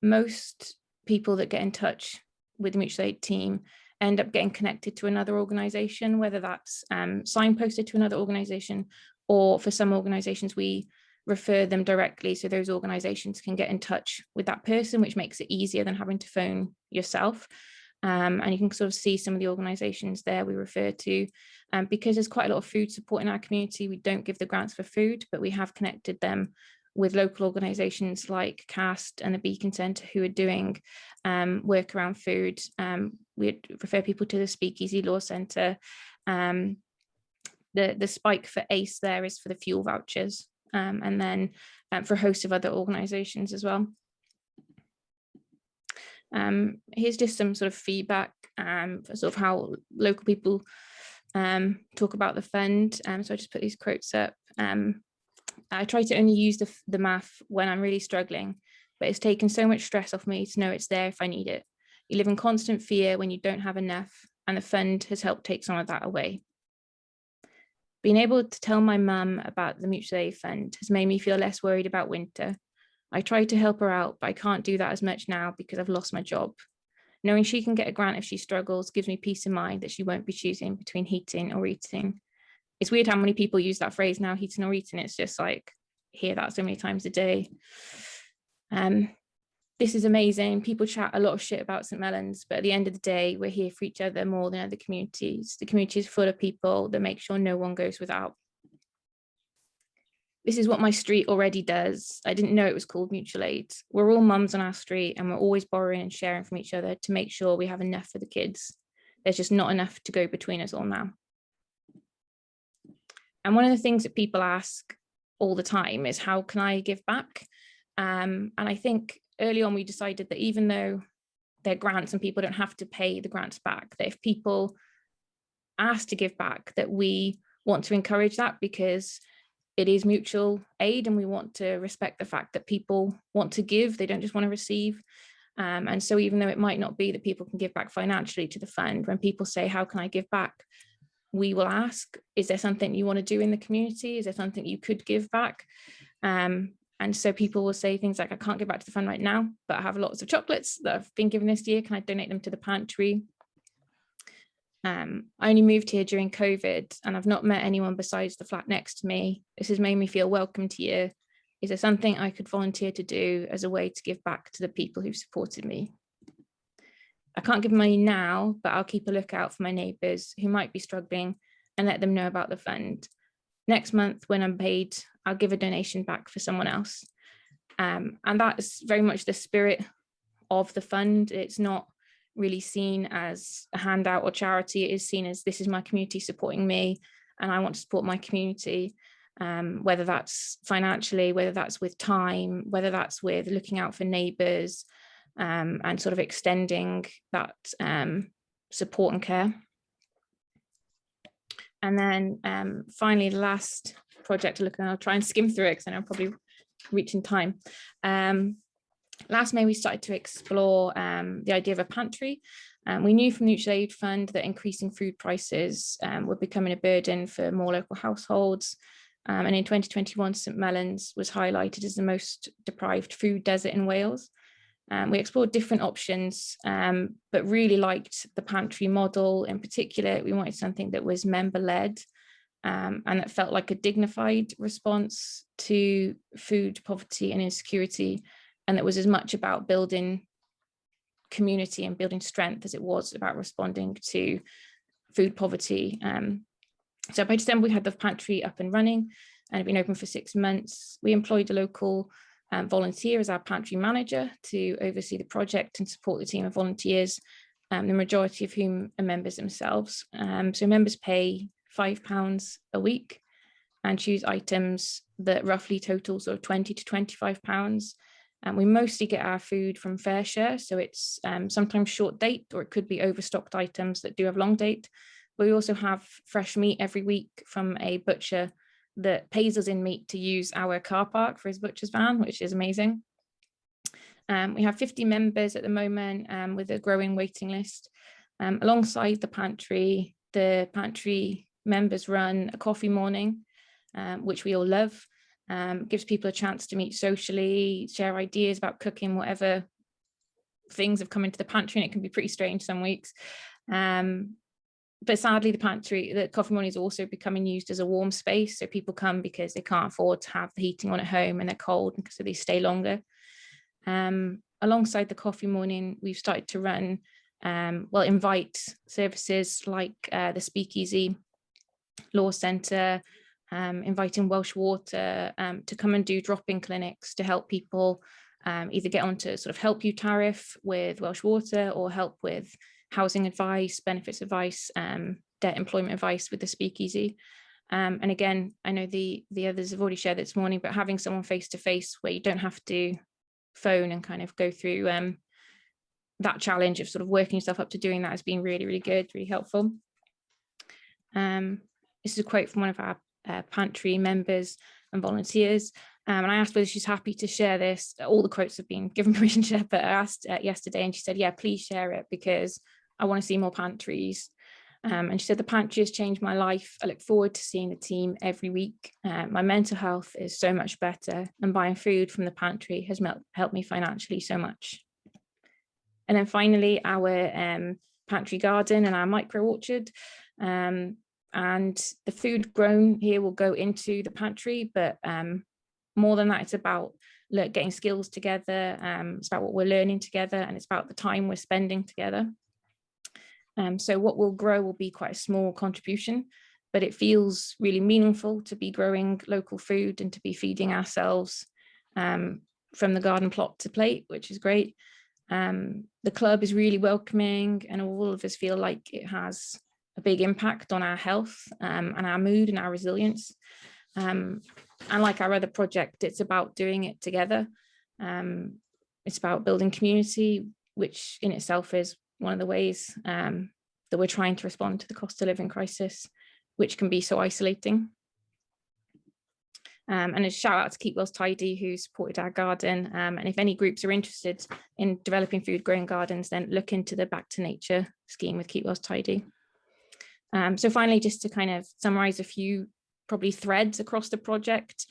S3: most people that get in touch with the mutual aid team end up getting connected to another organisation, whether that's signposted to another organisation, or for some organisations we refer them directly, so those organisations can get in touch with that person, which makes it easier than having to phone yourself. And you can sort of see some of the organisations there we refer to. Because there's quite a lot of food support in our community, we don't give the grants for food, but we have connected them with local organisations like CAST and the Beacon Centre, who are doing work around food. We refer people to the Speakeasy Law Centre. The spike for ACE there is for the fuel vouchers, and then for a host of other organisations as well. Here's just some sort of feedback for sort of how local people talk about the fund. So I just put these quotes up. I try to only use the math when I'm really struggling, but it's taken so much stress off me to know it's there if I need it. You live in constant fear when you don't have enough, and the fund has helped take some of that away. Being able to tell my mum about the mutual aid fund has made me feel less worried about winter. I try to help her out, but I can't do that as much now because I've lost my job. Knowing she can get a grant if she struggles gives me peace of mind that she won't be choosing between heating or eating. It's weird how many people use that phrase now, heating or eating. It's just like, hear that so many times a day. This is amazing. People chat a lot of shit about St Mellons, but at the end of the day, we're here for each other more than other communities. The community is full of people that make sure no one goes without. This is what my street already does. I didn't know it was called mutual aid. We're all mums on our street, and we're always borrowing and sharing from each other to make sure we have enough for the kids. There's just not enough to go between us all now. And one of the things that people ask all the time is, how can I give back? And I think early on we decided that even though they're grants and people don't have to pay the grants back, that if people ask to give back, that we want to encourage that, because it is mutual aid and we want to respect the fact that people want to give, they don't just want to receive. And so even though it might not be that people can give back financially to the fund, when people say, how can I give back? We will ask, is there something you want to do in the community? Is there something you could give back? And so people will say things like, I can't give back to the fund right now, but I have lots of chocolates that I've been given this year. Can I donate them to the pantry? I only moved here during COVID and I've not met anyone besides the flat next to me. This has made me feel welcomed here. Is there something I could volunteer to do as a way to give back to the people who've supported me? I can't give money now, but I'll keep a lookout for my neighbours who might be struggling and let them know about the fund. Next month, when I'm paid, I'll give a donation back for someone else. And that is very much the spirit of the fund. It's not really seen as a handout or charity. It is seen as, this is my community supporting me and I want to support my community, whether that's financially, whether that's with time, whether that's with looking out for neighbours, and sort of extending that support and care. And then finally, the last project to look at, I'll try and skim through it because I know I'm probably reaching time. Last May, we started to explore the idea of a pantry. We knew from the Mutual Aid Fund that increasing food prices were becoming a burden for more local households. And in 2021, St Mellons was highlighted as the most deprived food desert in Wales. We explored different options, but really liked the pantry model. In particular, we wanted something that was member-led and that felt like a dignified response to food poverty and insecurity, and that was as much about building community and building strength as it was about responding to food poverty. So by December, we had the pantry up and running and had been open for 6 months. We employed a local volunteer as our pantry manager to oversee the project and support the team of volunteers, the majority of whom are members themselves. So members pay £5 a week and choose items that roughly total sort of £20 to £25. And we mostly get our food from Fair Share, so it's sometimes short date, or it could be overstocked items that do have long date. But we also have fresh meat every week from a butcher that pays us in meat to use our car park for his butcher's van, which is amazing. We have 50 members at the moment with a growing waiting list. Alongside the pantry members run a coffee morning, which we all love. Gives people a chance to meet socially, share ideas about cooking, whatever things have come into the pantry, and it can be pretty strange some weeks. But sadly, the coffee morning is also becoming used as a warm space. So people come because they can't afford to have the heating on at home and they're cold, and so they stay longer. Alongside the coffee morning, we've started to run, invite services like the Speakeasy, Law Centre, inviting Welsh Water to come and do drop-in clinics to help people either get onto sort of help you tariff with Welsh Water or help with housing advice, benefits advice, debt employment advice with the Speakeasy. And again, I know the others have already shared this morning, but having someone face-to-face where you don't have to phone and kind of go through that challenge of sort of working yourself up to doing that has been really, really good, really helpful. This is a quote from one of our pantry members and volunteers, and I asked whether she's happy to share this. All the quotes have been given permission to share, but I asked yesterday and she said, yeah, please share it because I want to see more pantries. And she said, the pantry has changed my life. I look forward to seeing the team every week. My mental health is so much better, and buying food from the pantry has helped me financially so much. And then finally, our pantry garden and our micro orchard. And the food grown here will go into the pantry, but more than that, it's about getting skills together. It's about what we're learning together, and it's about the time we're spending together. So what will grow will be quite a small contribution, but it feels really meaningful to be growing local food and to be feeding ourselves from the garden plot to plate, which is great. The club is really welcoming, and all of us feel like it has a big impact on our health and our mood and our resilience. And like our other project, it's about doing it together. It's about building community, which in itself is one of the ways that we're trying to respond to the cost of living crisis, which can be so isolating. And a shout out to Keep Wells Tidy, who supported our garden. And if any groups are interested in developing food growing gardens, then look into the Back to Nature scheme with Keep Wells Tidy. So finally, just to kind of summarize a few probably threads across the project.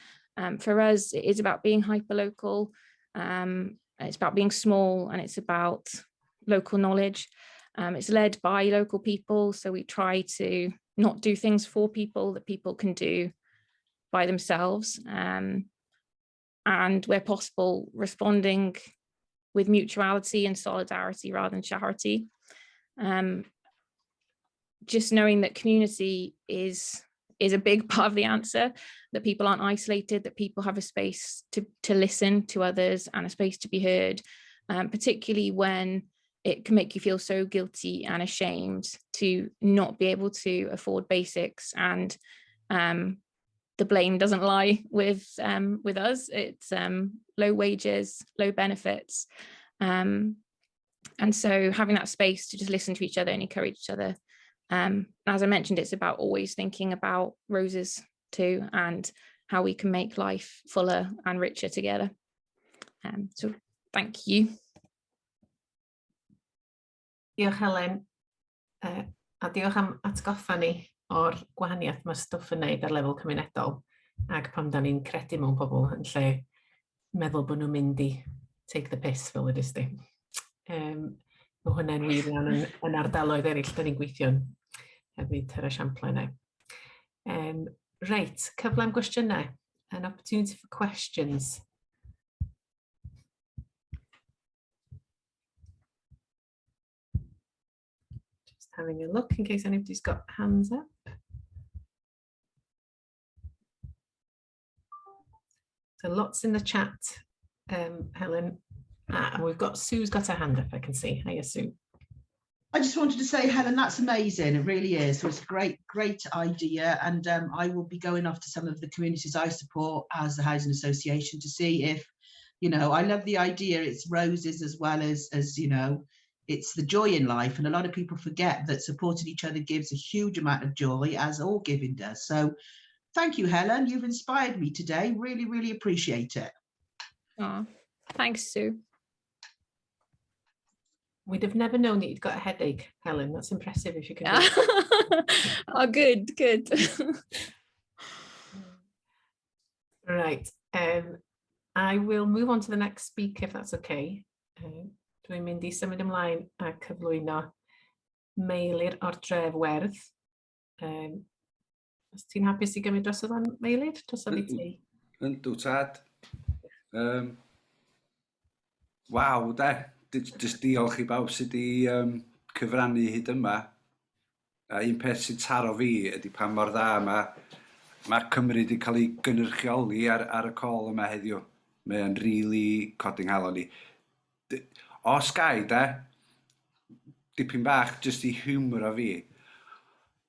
S3: For us, it is about being hyperlocal. It's about being small, and it's about local knowledge. It's led by local people, so we try to not do things for people that people can do by themselves, and where possible, responding with mutuality and solidarity rather than charity. Just knowing that community is a big part of the answer, that people aren't isolated, that people have a space to listen to others and a space to be heard, particularly when it can make you feel so guilty and ashamed to not be able to afford basics, and the blame doesn't lie with us. It's low wages, low benefits, and so having that space to just listen to each other and encourage each other. As I mentioned, it's about always thinking about roses too, and how we can make life fuller and richer together. So thank you.
S2: Diolch Helen, a diolch am atgoffa ni o'r gwahaniaeth mae stwff yn neud ar lefel cymunedol, ac pam da ni'n credu mewn pobl yn lle meddwl bod nhw'n mynd I take the piss fel ydys di. Mae hwnna'n wir iawn yn ardaloedd eraill da ni'n gweithio'n hefyd yr esiamplau yna. Reit, cyfle am gwestiynau, an opportunity for questions. Having a look in case anybody's got hands up. So lots in the chat, Helen. And we've got Sue's got her hand up, I can see. Hiya, Sue.
S5: I just wanted to say, Helen, that's amazing. It really is. So it's a great idea. And I will be going off to some of the communities I support as the Housing Association to see if, you know, I love the idea. It's roses as well as you know, it's the joy in life, and a lot of people forget that supporting each other gives a huge amount of joy, as all giving does. So thank you, Helen. You've inspired me today. Really, really appreciate it.
S3: Oh, thanks, Sue.
S2: We'd have never known that you'd got a headache, Helen. That's impressive if you can do it.
S3: Oh, good.
S2: Right. I will move on to the next speaker, if that's okay. Dwi'n mynd I symud ymlaen a cyflwyno Meilir o'r Dref Werdd. Os ti'n hapus I gymryd drosodd o'n Meilir? Drosodd I ti?
S7: Yndw tad. Waw, de. Just diolch I bawb sydd wedi cyfrannu hyd yma. A un peth sy'n taro fi ydy pan mor dda mae Cymru wedi cael ei gynrychioli ar y call yma heddiw. Mae'n rili codi nghalon ni. O Sky, de, dipyn bach jyst I humor fi.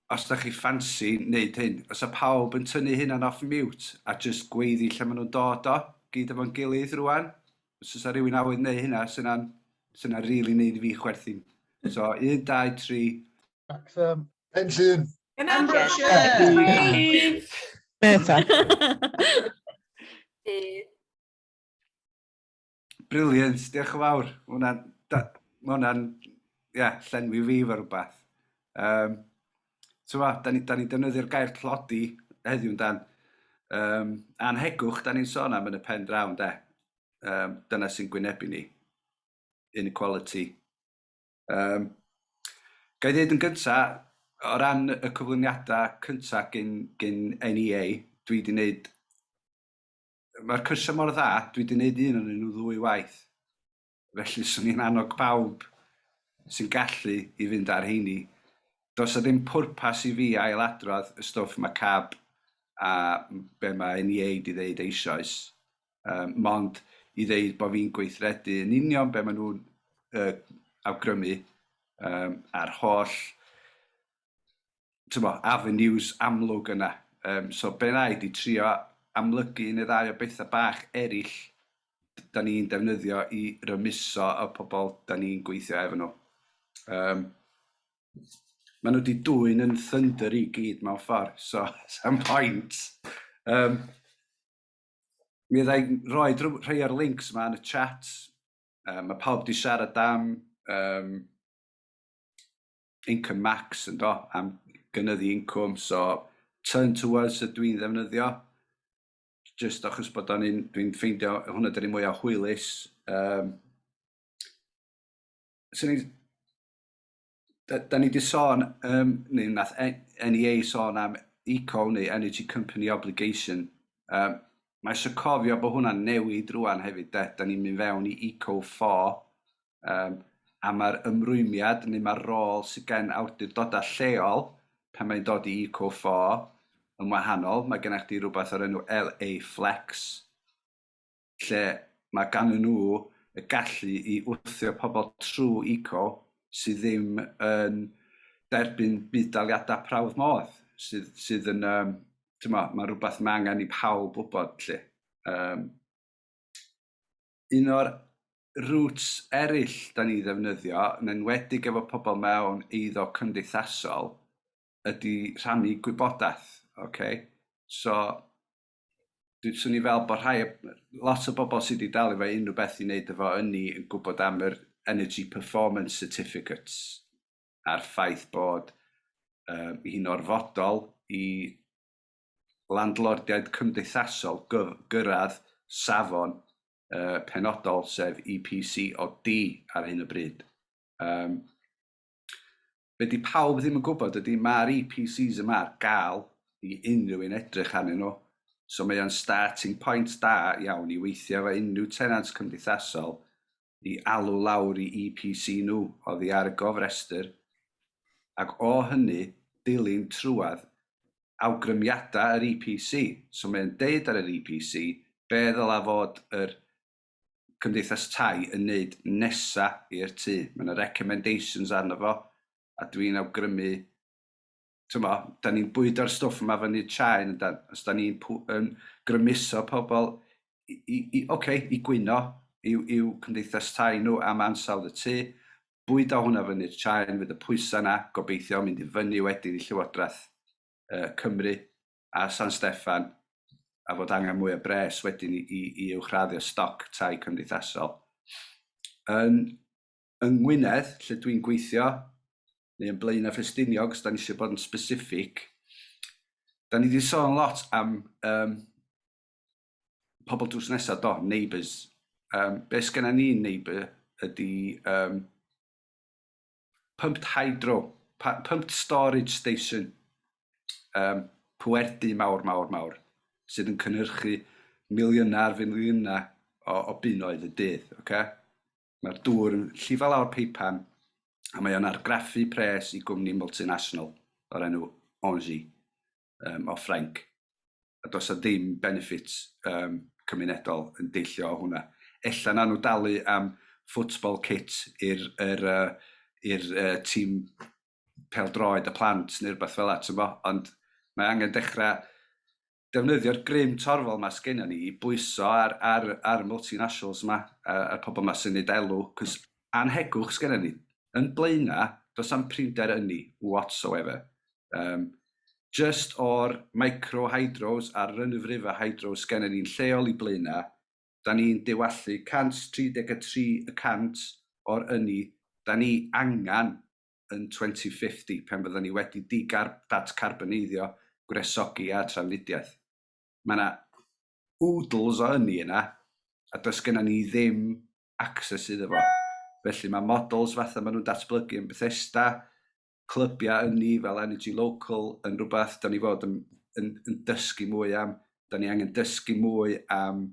S7: Os da chi ffansi wneud hyn, os a pawb yn tynnu hynna'n off mute a just gweiddi lle maen nhw'n dod o, gyd efo'n gilydd rwan. Os oes rhywun awydd neu hynna, sy'n rili neud I fi chwerthin. So, 1, 2, 3.
S8: Maxim. Ensign.
S7: Brilliant, diolch yn fawr. Mae hwnna'n llenwi fi fo rhywbeth. Da ni defnyddio'r gair tlodi heddiw'n dan. Anhegwch, da ni'n sôn am yn y pen draw, de. Dyna sy'n gwynebu ni. Inequality. Ga I ddweud yn gyntaf, o ran y cyflwyniadau cyntaf gyn NEA, dwi wedi wneud. Mae'r cyrsia mor dda, dwi wedi wneud un o'n nhw 2 waith. Felly, swn i'n annog pawb sy'n gallu I fynd ar heini. Does ddim pwrpas I fi ailadrodd y stwff mae CAB a be mae NEA wedi dweud eisoes. Mond I ddeud bod fi'n gweithredu yn union be maen nhw'n awgrymu a'r holl avenues amlwg yna. So be na I wedi trio amlygu yn y ddau o bethau bach eraill da ni'n defnyddio I rymuso o pobl da ni'n gweithio efo nhw. Maen nhw wedi dwyn yn thunder I gyd mewn ffordd, so some point. mi ddau roi rhai o'r links yma yn y chat. Mae pawb di siarad am income max yn do, am gynyddu income, so turn to us ydw i'n ddefnyddio. Just achos bod dwi'n ffeindio hwnna dyn ni mwy o hwylus. Da ni di sôn, neu nath NEA sôn am eco neu Energy Company Obligation. Mae eisiau cofio bod hwnna'n newid rwan hefyd, da ni'n mynd fewn i Eco4, a mae'r ymrwymiad neu mae'r rôl sydd gen awdurdodau lleol pan mae'n dod i Eco4 yn wahanol. Mae gennych chi rhywbeth o'r enw LA Flex, lle mae gan nhw y gallu i wthio pobl trwy Eco sydd ddim yn derbyn buddaliadau prawf modd, sydd yn, mae rhywbeth mae angen i pawb wybod lle. Un o'r roots eraill da ni ddefnyddio, yn enwedig efo pobl mewn eiddo cymdeithasol, ydy rhannu gwybodaeth. Okay? So, swn i fel bod lot o bobl sydd wedi dalu fe unrhyw beth i wneud efo ynni yn gwybod am yr Energy Performance Certificates a'r ffaith bod hi'n orfodol i landlordiaid cymdeithasol gyrraedd safon penodol sef EPC o D ar hyn o bryd. Be di pawb ddim yn gwybod ydy mae'r EPCs yma ar gael i unrhyw un edrych arnyn nhw. So mae o'n starting point da iawn i weithio efo unrhyw tenant cymdeithasol i alw lawr i EPC nhw oddi ar y gofrestr. Ac o hynny, dilyn trwad awgrymiadau yr EPC. So mae'n deud ar yr EPC be ddylai fod yr cymdeithas tai yn neud nesa i'r tŷ. Mae yna recommendations arno fo, a dwi'n awgrymu, da ni'n bwydo'r stwff yma fyny chain, os da ni'n grymuso pobl i gwyno i'w cymdeithas tai nhw am ansawdd y tŷ, bwydo hwnna fyny'r chain, fydd y pwysau yna gobeithio mynd i fyny wedyn i Llywodraeth Cymru a San Steffan, a fod angen mwy o bres wedyn i uwchraddio stoc tai cymdeithasol. Yn Ngwynedd, lle dwi'n gweithio, neu yn Blaenau Ffestiniog, os da ni eisiau bod yn specific, da ni wedi sôn lot am pobl drws nesaf, neighbours. Be sgenna ni'n neighbour ydy pumped hydro, pumped storage station, pwerdu mawr, sydd yn cynhyrchu miliynau ar filiynau o bunnoedd y dydd. Okay? Mae'r dŵr yn llifo lawr peipan, a mae o'n argraffu pres i gwmni multinational o'r enw Engie o Ffrainc. A does o ddim benefits cymunedol yn deillio o hwnna. Ella na nhw dalu am football kit i'r tîm pêl-droed y plant neu rhywbeth fel that, ond mae angen dechrau defnyddio'r grym torfol yma sgenna ni i bwyso ar multinationals yma, a'r pobl yma sy'n neud elw, cos anhegwch sgenna ni. Yn Blaenau, does am prinder ynni whatsoever. Just o'r micro-hydros a'r run-of-river hydros sgenna ni'n lleol i Blaenau, da ni'n diwallu 133% o'r ynni da ni angen yn 2050 pan fydda ni wedi datcarboneiddio gwresogi a trafnidiaeth. Mae yna oodles o ynni yna, a does genna ni ddim access iddo fo. Felly mae models fatha maen nhw'n datblygu yn Bethesda, clybiau ynni fel Energy Local yn rhywbeth da ni fod yn dysgu mwy am. Da ni angen dysgu mwy am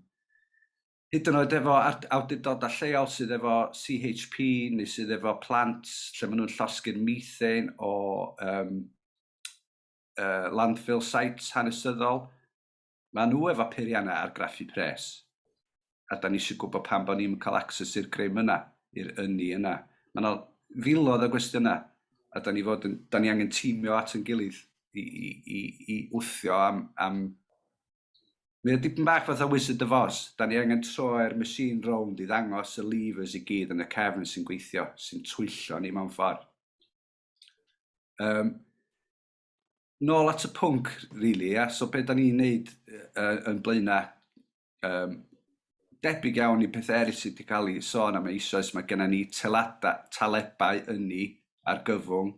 S7: hyd yn oed efo awdurdodau lleol sydd efo CHP neu sydd efo plant lle maen nhw'n llosgi'r methane o landfill sites hanesyddol. Mae nhw efo peiriannau argraffu pres. A da ni eisiau gwybod pan bod ni'n cael access i'r crym yna, i'r ynni yna. Mae yna filoedd o gwestiynau, a da ni angen tîmio at yn gilydd i wthio am Mae o dipyn bach fath o Wizard of Oz. Da ni angen troi'r machine rownd i ddangos y levers i gyd yn y cefn sy'n gweithio, sy'n twyllo ni mewn ffordd. Nôl at y pwnc, really, so be da ni'n neud yn Blaenau debyg iawn i pethau eraill sydd wedi cael ei sôn am eisoes, mae gennym ni taledau ynni ar gyfwng.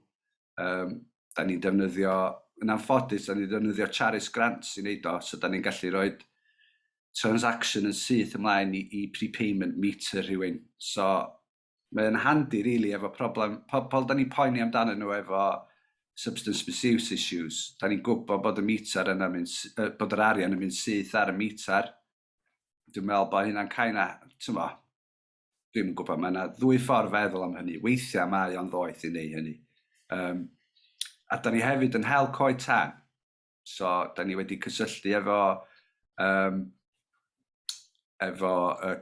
S7: Da ni'n defnyddio, yn anffodus, da ni'n defnyddio Charis Grants i wneud o, so da ni'n gallu rhoi transaction yn syth ymlaen i prepayment meter rhywun. So mae'n handi, really, efo problem. Pobl da ni'n poeni amdano nhw efo substance misuse issues. Da ni'n gwybod bod y meter yna, bod yr arian yn mynd syth ar y meter. Dwi'n meddwl bod hynna'n caina, dwi'n gwybod, mae yna ddwy ffordd feddwl am hynny. Weithiau mae o'n ddoeth i wneud hynny. A da ni hefyd yn hel coed tan. So, da ni wedi cysylltu efo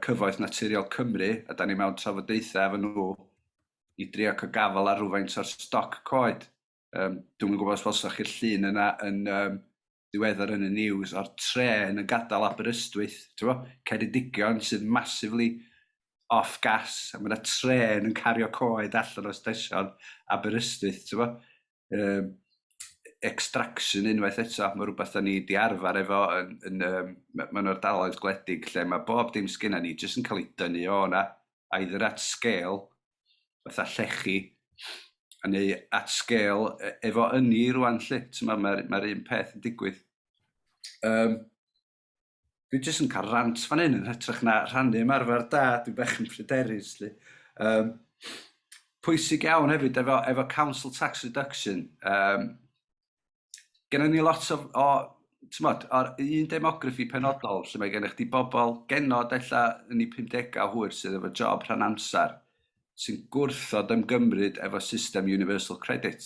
S7: Cyfoeth Naturiol Cymru, a da ni mewn trafodaethau efo nhw i drio cael gafel ar rhywfaint o'r stoc coed. Dwi'n gwybod os bosach chi'r llun yna yn ddiweddar yn y news o'r tren yn gadael Aberystwyth, Ceredigion sydd massively off gas, a mae yna tren yn cario coed allan o stesion Aberystwyth, extraction unwaith eto, mae rhywbeth da ni wedi arfer efo mewn ardaloedd gwledig lle mae bob dim sgynna ni jyst yn cael ei dynnu o hwnna, either at scale, fatha llechi, neu at scale efo ynni rwan lle, mae'r un peth yn digwydd. Dwi jyst yn cael rant fan hyn yn hytrach na rhannu ymarfer da, dwi'n bech yn pryderus. Pwysig iawn hefyd efo council tax reduction. Gennym ni lot o un demography penodol lle mae gennych chi bobl genod ella yn ei 50au hwyr sydd efo job rhan amser sy'n gwrthod ymgymryd efo system universal credit.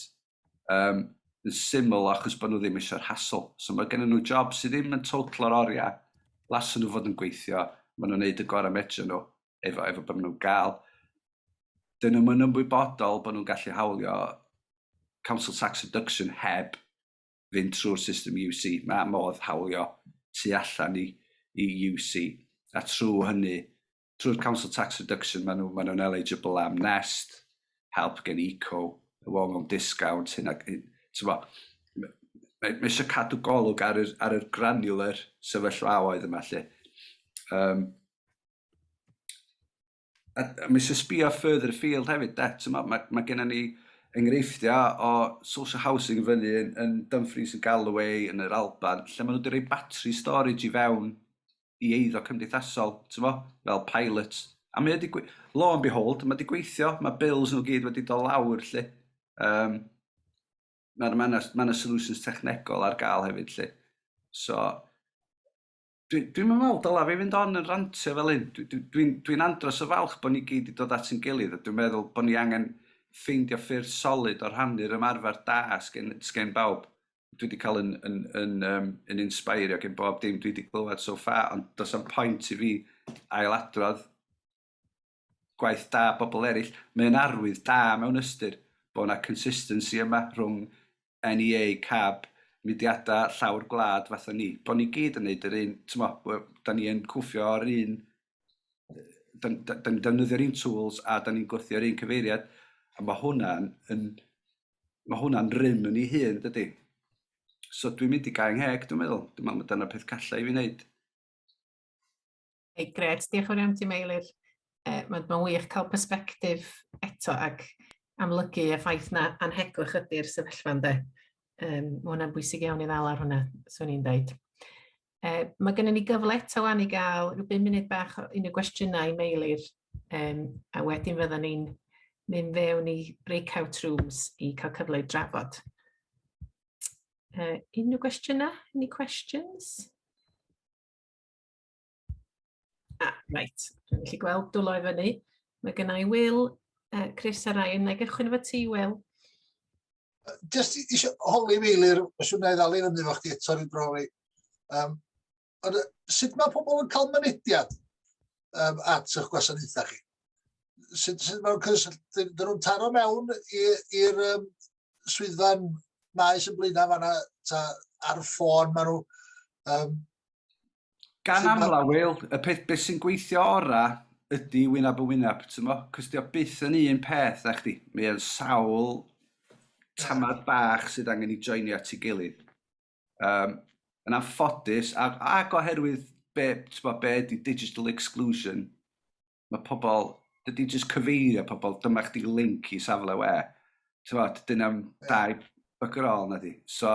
S7: Yn syml achos bod nhw ddim eisiau'r hassle. So mae gennym nhw job sydd ddim yn total o'r oriau, lasyn nhw fod yn gweithio, maen nhw'n neud y gorau medra nhw efo bod nhw'n gael. Dyn nhw'n ymwybodol bod nhw'n gallu hawlio council tax reduction heb fynd trwy'r system UC. Mae modd hawlio tu allan i UC. A trwy hynny, trwy'r council tax reduction, maen nhw'n eligible am Nest, help gen eco, mewn discount, hynna. Mae eisiau cadw golwg ar yr granular sefyllfaoedd yma lle. Mae eisiau sbio further afield hefyd, mae gennym ni enghreifftiau o social housing fyny yn Dumfries yn Galloway, yn yr Alban, lle maen nhw wedi rhoi battery storage i fewn i eiddo cymdeithasol, fel pilot. A mae wedi lo and behold, mae wedi gweithio, mae bills nhw gyd wedi dod lawr lle. Mae yna solutions technegol ar gael hefyd lle. So, dwi'n meddwl dylai fi fynd on yn rantio fel hyn. Dwi'n andros o falch bod ni gyd i dod at yn gilydd, a dwi'n meddwl bod ni angen ffeindio ffyrdd solid o rhannu'r ymarfer da sgen bawb. Dwi wedi cael yn inspirio gen bob dim dwi wedi glywed so far, ond does am pwynt i fi ailadrodd gwaith da bobl eraill. Mae'n arwydd da mewn ystyr bod yna consistency yma rhwng NEA, CAB, mudiadau llawr gwlad fatha ni. Bod ni gyd yn neud yr un, da ni yn cwffio o'r un, da ni'n defnyddio'r un tools a da ni'n gwthio'r un cyfeiriad. A mae hwnna'n rym yn ei hun, dydy. So dwi'n mynd i gael ngheg, dwi'n meddwl. Dwi'n meddwl dyna'r peth calla i fi wneud.
S2: Gret, diolch yn fawr ti Meilir. Mae'n wych cael persbectif eto ac amlygu y ffaith na anhegwch ydy'r sefyllfa ynde. Mae hwnna'n bwysig iawn i ddal ar hwnna, swn i'n dweud. Mae gennym ni gyfle eto wan i gael rhyw 5 munud bach o un o gwestiynau i Meilir, a wedyn fydden ni'n mynd fewn i breakout rooms i cael cyfle i drafod. Unrhyw gwestiynau? Any questions? Right. Dwi'n gallu gweld dwlo i fyny. Mae gynna i Will, Chris a Ryan. Na gychwyn efo ti, Will.
S8: Just eisiau holi Meilir, os yw'n ei ddal i fyny fo chdi eto i'n brofi. Sut mae pobl yn cael mynediad at eich gwasanaethau chi? Sut mae'n cyswllt, dyn nhw'n taro mewn i'r swyddfa'n maes yn blaenau fan'na ar y ffôn, maen nhw...
S7: Gan amla, Will, y peth beth sy'n gweithio ora ydy wynab y wynab, cos di o byth yn un peth, a chdi. Mae'n sawl tamad bach sydd angen i joinio at ei gilydd. Yn anffodus, ac oherwydd be ydi digital exclusion? Mae pobl, dydy jyst cyfeirio pobl, dyma chdi link i safle we. Dyn am dau bygyr ôl na di. So,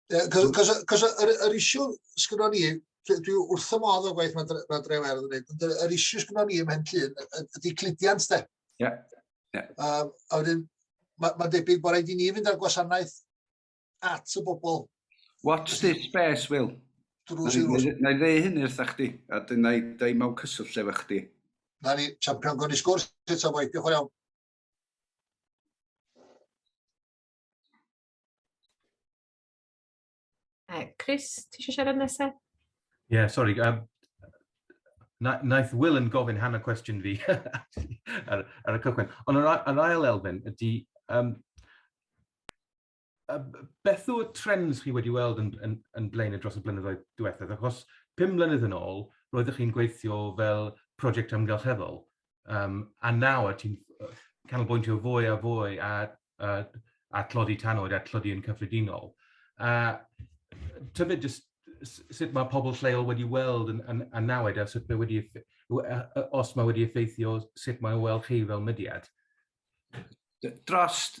S8: Cos yr isiw sgynnon ni, dwi wrth y modd o gwaith mae Drewerdd yn gwneud, ond yr isiw sgynnon ni ym Mhen Llŷn ydy cludiant, de. A wedyn, mae'n debyg bod rhaid i ni fynd ar gwasanaeth at y bobl.
S7: Watch this space, Will. Na i ddeu hynny wrthach chdi, a dyna i ddeu mewn cyswllt efo chdi.
S8: Na ni, champion gwn i sgwrs eto boi, diolch yn iawn.
S2: Chris, ti eisiau siarad nesaf?
S9: Yeah, sorry. Naeth Will yn gofyn hanner cwestiwn fi ar y cychwyn. Ond yr ail elfen ydy, beth yw'r trends chi wedi weld yn blaen dros y blynyddoedd diwethaf? Achos 5 mlynedd yn ôl, roeddech chi'n gweithio fel prosiect amgylcheddol, a nawr ti'n canolbwyntio fwy a fwy a tlodi tannoedd a tlodi yn cyffredinol. Tybed jyst sut mae pobl lleol wedi weld a nawed, a sut os mae wedi effeithio sut mae'n weld chi fel mudiad?
S7: Drost,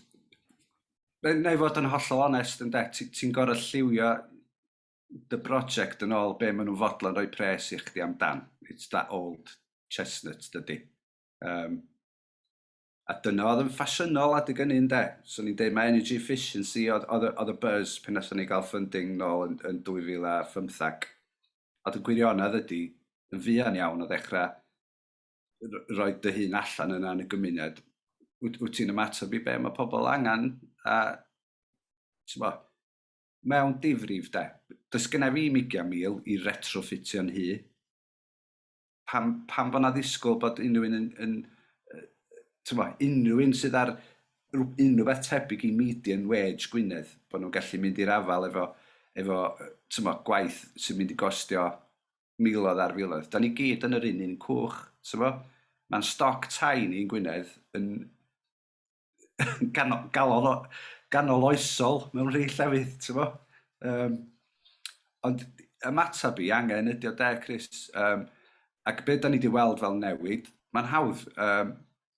S7: na i fod yn hollol onest, ti'n gorau lliwio dy brosiect yn ôl be maen nhw'n fodlon rhoi pres i chdi amdan. It's that old chestnut, dydy. A dyna oedd yn ffasiynol adeg yn un, de. So ni'n dweud mae energy efficiency oedd y buzz pan nathon ni gael funding nôl yn 2015. Oedd y gwirionedd ydy, yn fuan iawn o ddechrau rhoi dy hun allan yna yn y gymuned. Wyt ti'n ymateb i be mae pobl angen, a mewn difrif, de. Does genna fi 20,000 i retrofitio'n hy. Pam bod na ddisgwyl bod unrhyw un sydd ar unrhyw beth tebyg i median wage Gwynedd, bod nhw'n gallu mynd i'r afal efo gwaith sy'n mynd i gostio miloedd ar filoedd. Da ni gyd yn yr un cwch. Mae'n stoc tai ni yn Gwynedd yn ganol oesol mewn rhai llefydd. Ond ymateb i angen ydi o, de, Chris. Ac beth da ni wedi weld fel newid, mae'n hawdd.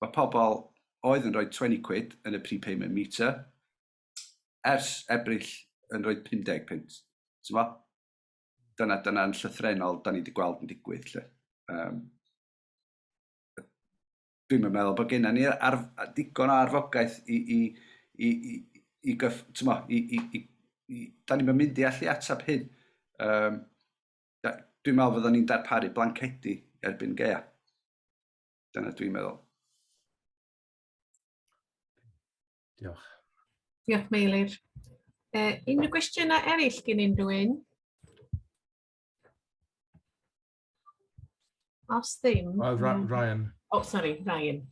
S7: Mae pobl oedd yn rhoi 20 quid yn y prepayment meter, ers Ebrill yn rhoi 50 pint. Dyna'n llythrenol da ni wedi gweld yn digwydd. Dwi'n meddwl bod gennym ni digon o arfogaeth da ni'n mynd i allu atab hyn. Dwi'n meddwl fyddwn ni'n darparu blancedi erbyn Gaea. Dyna dwi'n meddwl.
S9: Diolch.
S2: Diolch, Meilir. Unrhyw gwestiynau eraill gen unrhyw un? Os ddim...
S9: Ryan.
S2: Oh, sorry, Ryan.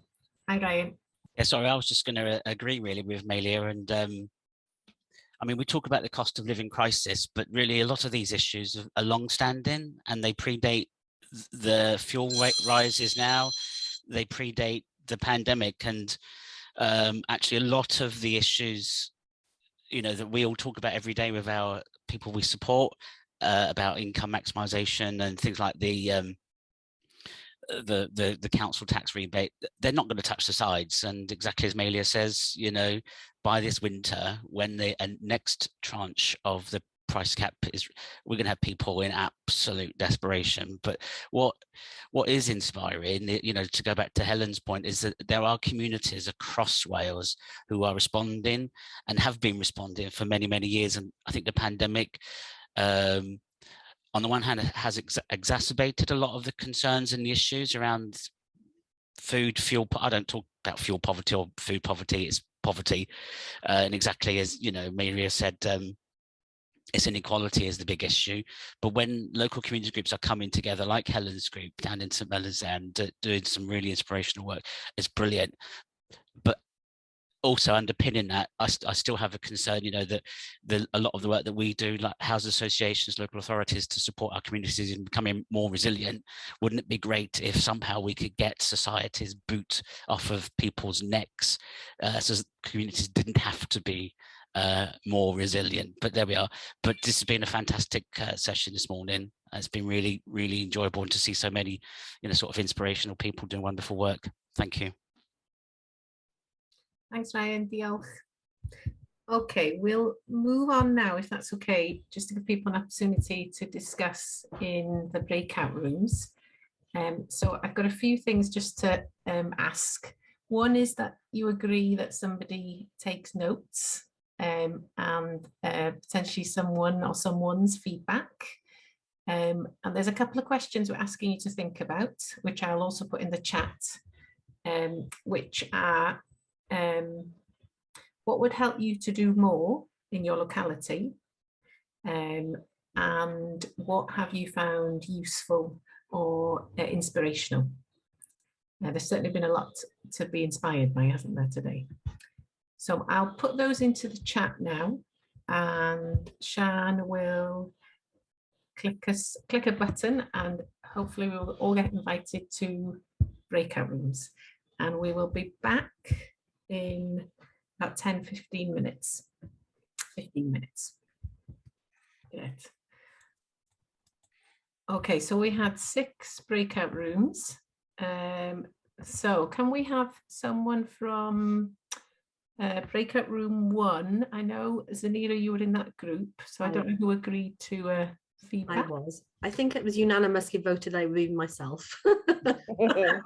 S2: Hi, Ryan.
S10: Yeah, sorry, I was just going to agree really with Meilir, and I mean, we talk about the cost of living crisis, but really a lot of these issues are long-standing and they predate the fuel rate rises now. They predate the pandemic, and actually a lot of the issues, that we all talk about every day with our people we support, about income maximization and things like the council tax rebate, they're not going to touch the sides. And exactly as Meilir says, by this winter, when the next tranche of the price cap is, we're going to have people in absolute desperation. But what is inspiring, to go back to Helen's point, is that there are communities across Wales who are responding and have been responding for many, many years. And I think the pandemic, on the one hand, has exacerbated a lot of the concerns and the issues around fuel. I don't talk about fuel poverty or food poverty, it's poverty. And exactly as, Meilir said, it's inequality is the big issue. But when local community groups are coming together, like Helen's group down in St Mellons and doing some really inspirational work, it's brilliant. But also underpinning that, I still have a concern, that a lot of the work that we do, like housing associations, local authorities, to support our communities in becoming more resilient, wouldn't it be great if somehow we could get society's boot off of people's necks, so communities didn't have to be more resilient? But there we are. But this has been a fantastic session this morning. It's been really, really enjoyable to see so many, sort of inspirational people doing wonderful work. Thank you.
S2: Thanks, Ryan. Diolch. Okay, we'll move on now, if that's okay, just to give people an opportunity to discuss in the breakout rooms. So I've got a few things just to ask. One is that you agree that somebody takes notes and potentially someone or someone's feedback. And there's a couple of questions we're asking you to think about, which I'll also put in the chat, which are, what would help you to do more in your locality? And what have you found useful or inspirational? Now, there's certainly been a lot to be inspired by, hasn't there, today? So I'll put those into the chat now, and Sian will click a button, and hopefully we'll all get invited to breakout rooms. And we will be back in about 10-15 minutes. 15 minutes. Good. Okay, so we had 6 breakout rooms. So can we have someone from breakout room 1? I know, Zanira, you were in that group, so I don't know who agreed to feedback.
S11: I was. I think it was unanimously voted I remove myself. Yeah.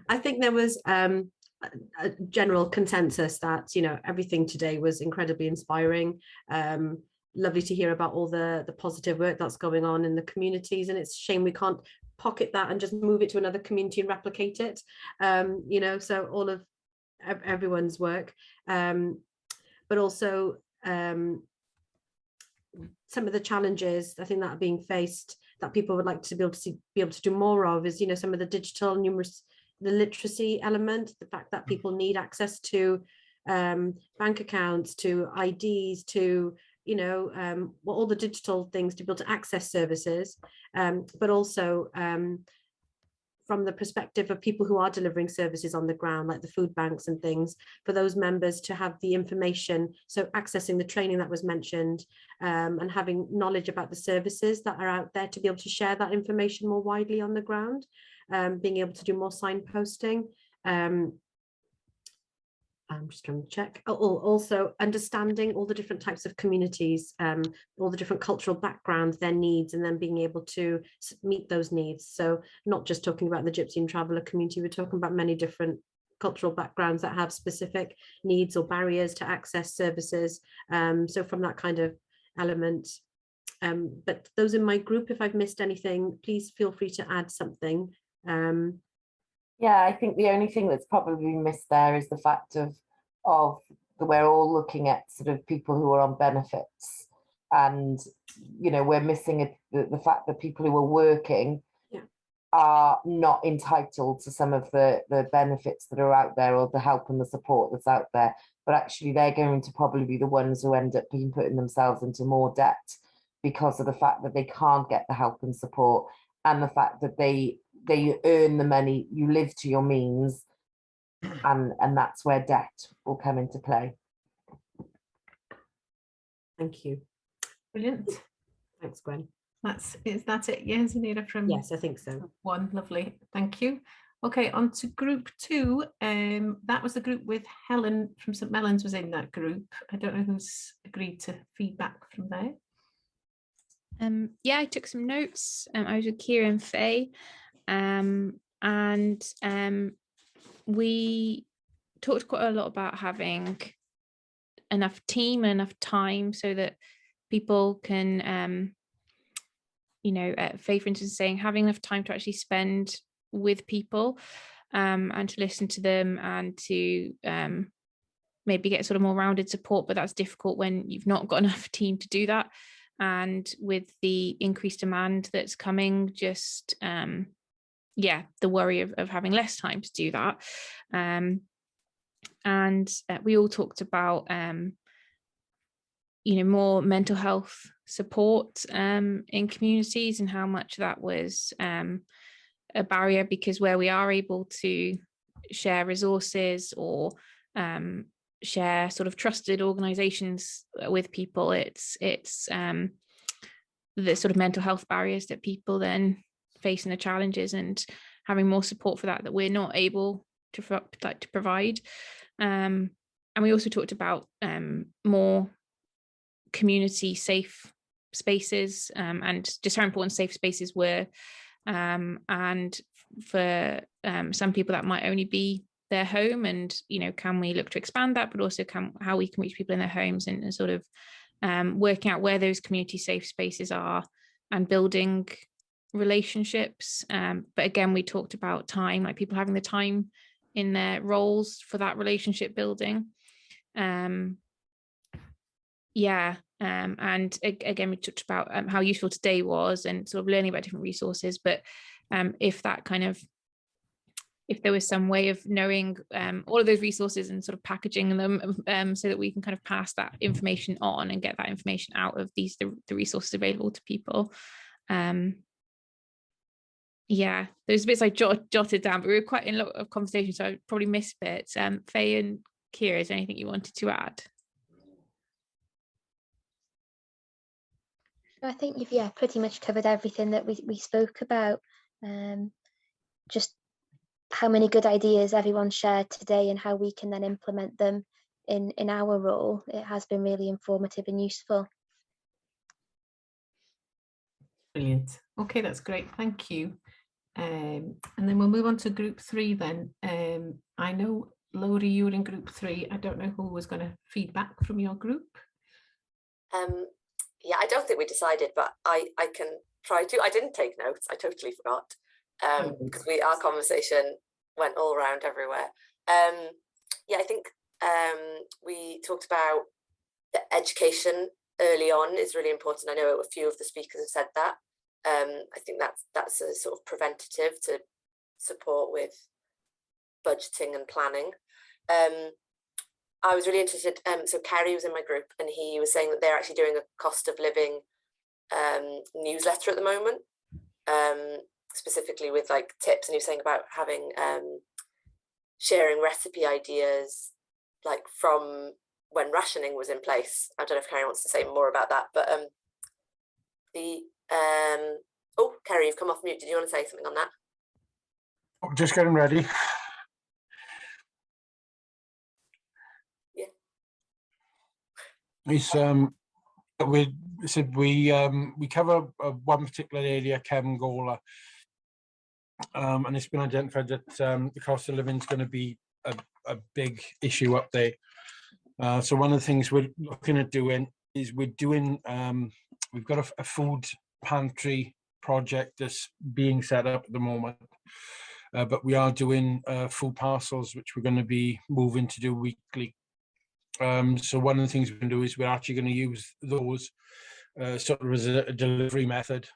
S11: I think there was a general consensus that, everything today was incredibly inspiring. Lovely to hear about all the positive work that's going on in the communities, and it's a shame we can't pocket that and just move it to another community and replicate it. So all of everyone's work, but also some of the challenges I think that are being faced that people would like to be able to do more of is, some of the digital the literacy element, the fact that people need access to bank accounts, to IDs, to all the digital things to be able to access services, but also from the perspective of people who are delivering services on the ground, like the food banks and things, for those members to have the information, so accessing the training that was mentioned, and having knowledge about the services that are out there to be able to share that information more widely on the ground, being able to do more signposting. I'm just trying to check. Also understanding all the different types of communities, all the different cultural backgrounds, their needs, and then being able to meet those needs. So not just talking about the Gypsy and Traveller community, we're talking about many different cultural backgrounds that have specific needs or barriers to access services. So from that kind of element. But those in my group, if I've missed anything, please feel free to add something.
S4: Yeah, I think the only thing that's probably missed there is the fact of we're all looking at sort of people who are on benefits, and we're missing the fact that people who are working are not entitled to some of the benefits that are out there, or the help and the support that's out there, but actually they're going to probably be the ones who end up putting themselves into more debt because of the fact that they can't get the help and support, and the fact that they earn the money, you live to your means, and that's where debt will come into play.
S11: Thank you.
S2: Brilliant.
S11: Thanks, Gwen.
S2: Is that it? Yes, Anita, from
S11: yes, I think so.
S2: 1. Lovely. Thank you. Okay, on to group 2. That was the group with Helen from St Mellons was in that group. I don't know who's agreed to feedback from there.
S3: Yeah, I took some notes. I was with Kieran Faye, and we talked quite a lot about having enough team, enough time, so that people can, Faye, for instance, saying having enough time to actually spend with people, and to listen to them, and to maybe get sort of more rounded support, but that's difficult when you've not got enough team to do that. And with the increased demand that's coming, just the worry of having less time to do that. And we all talked about more mental health support in communities, and how much that was a barrier, because where we are able to share resources or share sort of trusted organizations with people, it's the sort of mental health barriers that people then face and the challenges, and having more support for that we're not able to provide. And we also talked about more community safe spaces, and just how important safe spaces were, and for some people that might only be their home, and can we look to expand that, but also how we can reach people in their homes, and sort of working out where those community safe spaces are and building relationships. But again, we talked about time, like people having the time in their roles for that relationship building. And again, we talked about how useful today was, and sort of learning about different resources. But if there was some way of knowing all of those resources and sort of packaging them so that we can kind of pass that information on and get that information out of the resources available to people. Those bits I jotted down, but we were quite in a lot of conversation, so I probably missed bits. Faye and Kira, is there anything you wanted to add?
S12: I think you've pretty much covered everything that we spoke about. Just how many good ideas everyone shared today and how we can then implement them in our role. It has been really informative and useful.
S2: Brilliant. Okay, that's great. Thank you. And then we'll move on to group 3 then. I know, Laurie, you were in group 3. I don't know who was going to feedback from your group.
S13: Yeah, I don't think we decided, but I can try to. I didn't take notes. I totally forgot. Because our conversation went all around everywhere. I think we talked about the education early on is really important. I know a few of the speakers have said that. I think that's a sort of preventative to support with budgeting and planning. I was really interested. So Carrie was in my group, and he was saying that they're actually doing a cost of living newsletter at the moment. Specifically with like tips, and he was saying about having sharing recipe ideas like from when rationing was in place. I don't know if Carrie wants to say more about that, but Carrie, you've come off mute. Did you want to say something on that?
S14: I'm just getting ready.
S13: Yeah.
S14: It's we cover one particular area, Cefn-Gola. And it's been identified that the cost of living is going to be a big issue up there. So one of the things we're looking at doing is we've got a food pantry project that's being set up at the moment, but we are doing food parcels, which we're going to be moving to do weekly. So one of the things we can do is we're actually going to use those sort of as a delivery method.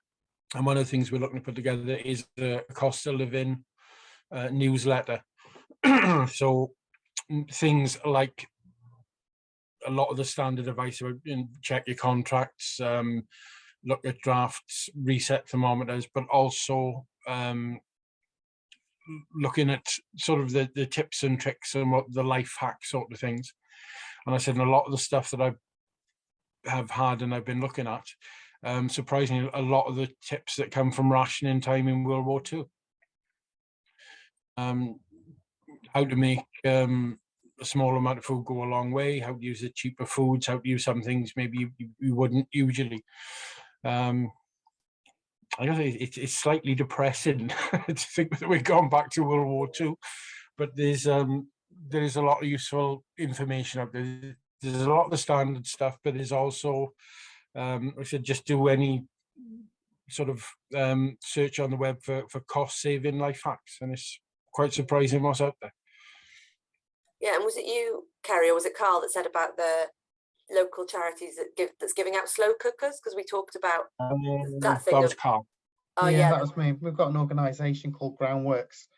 S14: And one of the things we're looking to put together is a cost of living newsletter. So things like a lot of the standard advice about check your contracts, look at drafts, reset thermometers, but also looking at sort of the tips and tricks and what the life hack sort of things. And I said, a lot of the stuff that I have had and I've been looking at, surprisingly, a lot of the tips that come from rationing time in World War II. How to make a small amount of food go a long way, how to use the cheaper foods, how to use some things maybe you wouldn't usually. I guess it's slightly depressing to think that we've gone back to World War II, but there is a lot of useful information out there. There's a lot of the standard stuff, but there's also, I should just do any sort of search on the web for cost-saving life hacks, and it's quite surprising what's out there.
S13: Yeah, and was it you, Carrie, or was it Carl that said about the local charities that's giving out slow cookers? Because we talked about that thing.
S14: That was Carl.
S13: Oh
S15: yeah, that was me. We've got an organisation called Groundworks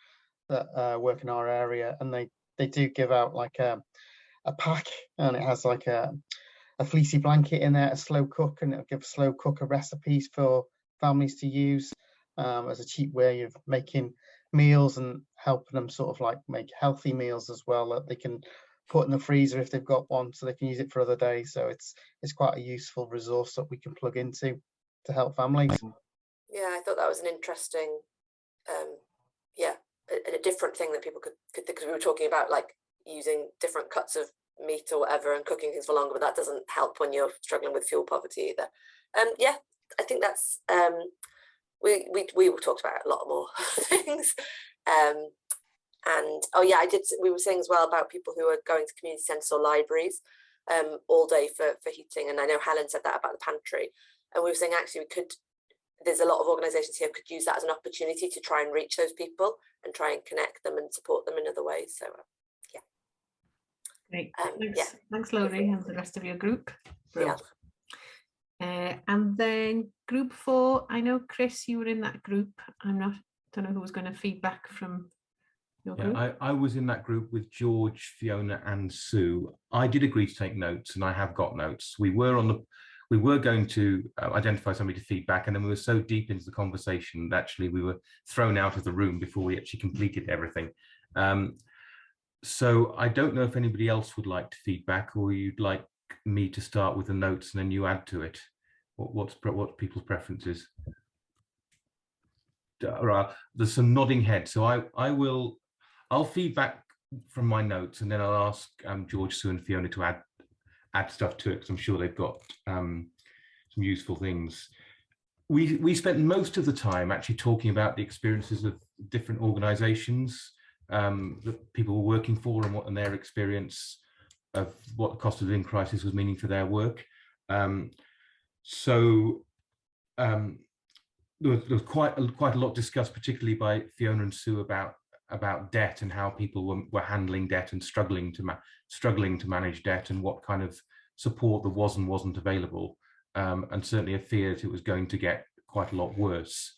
S15: that work in our area, and they do give out like a pack, and it has like a fleecy blanket in there, a slow cook, and it'll give slow cooker recipes for families to use as a cheap way of making meals and helping them sort of like make healthy meals as well that they can put in the freezer if they've got one, so they can use it for other days. So it's quite a useful resource that we can plug into to help families.
S13: Yeah, I thought that was an interesting, a different thing that people could think, because we were talking about like using different cuts of meat or whatever and cooking things for longer, but that doesn't help when you're struggling with fuel poverty either. Yeah, I think that's we talked about a lot more things. And oh yeah, we were saying as well about people who are going to community centres or libraries all day for heating, and I know Helen said that about the pantry, and we were saying actually there's a lot of organisations here could use that as an opportunity to try and reach those people and try and connect them and support them in other ways. So yeah.
S2: Great. Thanks Laurie and the rest of your group.
S13: Yeah.
S2: And then group 4, I know Chris, you were in that group. Don't know who was going to feedback from your group.
S9: I was in that group with George, Fiona and Sue. I did agree to take notes, and I have got notes. We were going to identify somebody to feedback, and then we were so deep into the conversation that actually we were thrown out of the room before we actually completed everything. So I don't know if anybody else would like to feedback, or you'd like me to start with the notes and then you add to it. What's people's preferences? There's some nodding heads, so I'll feedback from my notes, and then I'll ask George, Sue and Fiona to add stuff to it, because I'm sure they've got some useful things. We spent most of the time actually talking about the experiences of different organisations that people were working for, and their experience of what the cost of living crisis was meaning for their work. There was quite a lot discussed, particularly by Fiona and Sue, about debt and how people were handling debt and struggling to manage debt, and what kind of support there was and wasn't available, and certainly a fear that it was going to get quite a lot worse,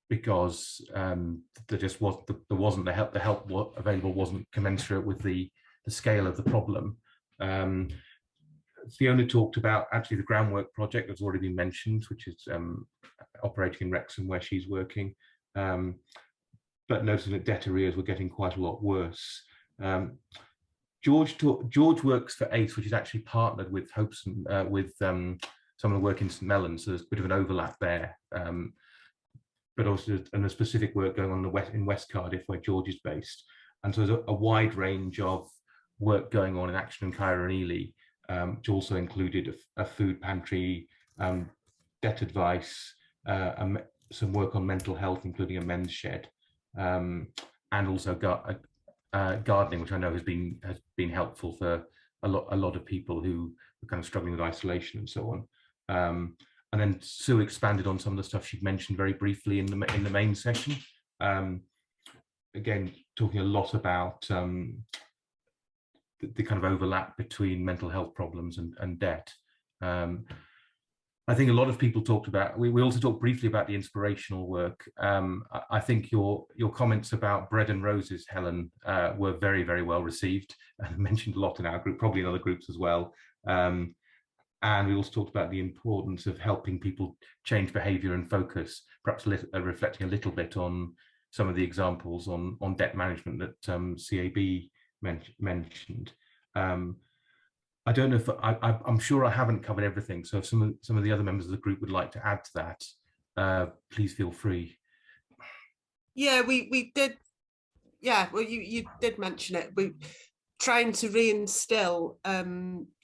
S9: because there wasn't the help available wasn't commensurate with the scale of the problem. Fiona talked about actually the groundwork project that's already been mentioned, which is operating in Wrexham where she's working, but noticing that debt arrears were getting quite a lot worse. George works for ACE, which is actually partnered with Hopes and with some of the work in St Mellons, so there's a bit of an overlap there, but also and a specific work going on in West Cardiff where George is based, and so there's a wide range of work going on in Action and Cairo and Ely, which also included a food pantry, debt advice, some work on mental health, including a men's shed, and also gardening, which I know has been helpful for a lot of people who are kind of struggling with isolation and so on. And then Sue expanded on some of the stuff she'd mentioned very briefly in the main session. Again, talking a lot about the kind of overlap between mental health problems and debt. I think a lot of people talked about, we also talked briefly about the inspirational work. I think your comments about bread and roses, Helen, were very, very well received, and mentioned a lot in our group, probably in other groups as well. And we also talked about the importance of helping people change behaviour and focus, perhaps reflecting a little bit on some of the examples on debt management that CAB mentioned. I don't know if I'm sure I haven't covered everything. So if some of the other members of the group would like to add to that, please feel free.
S16: Yeah, we did. Yeah, well, you did mention it. We trying to reinstill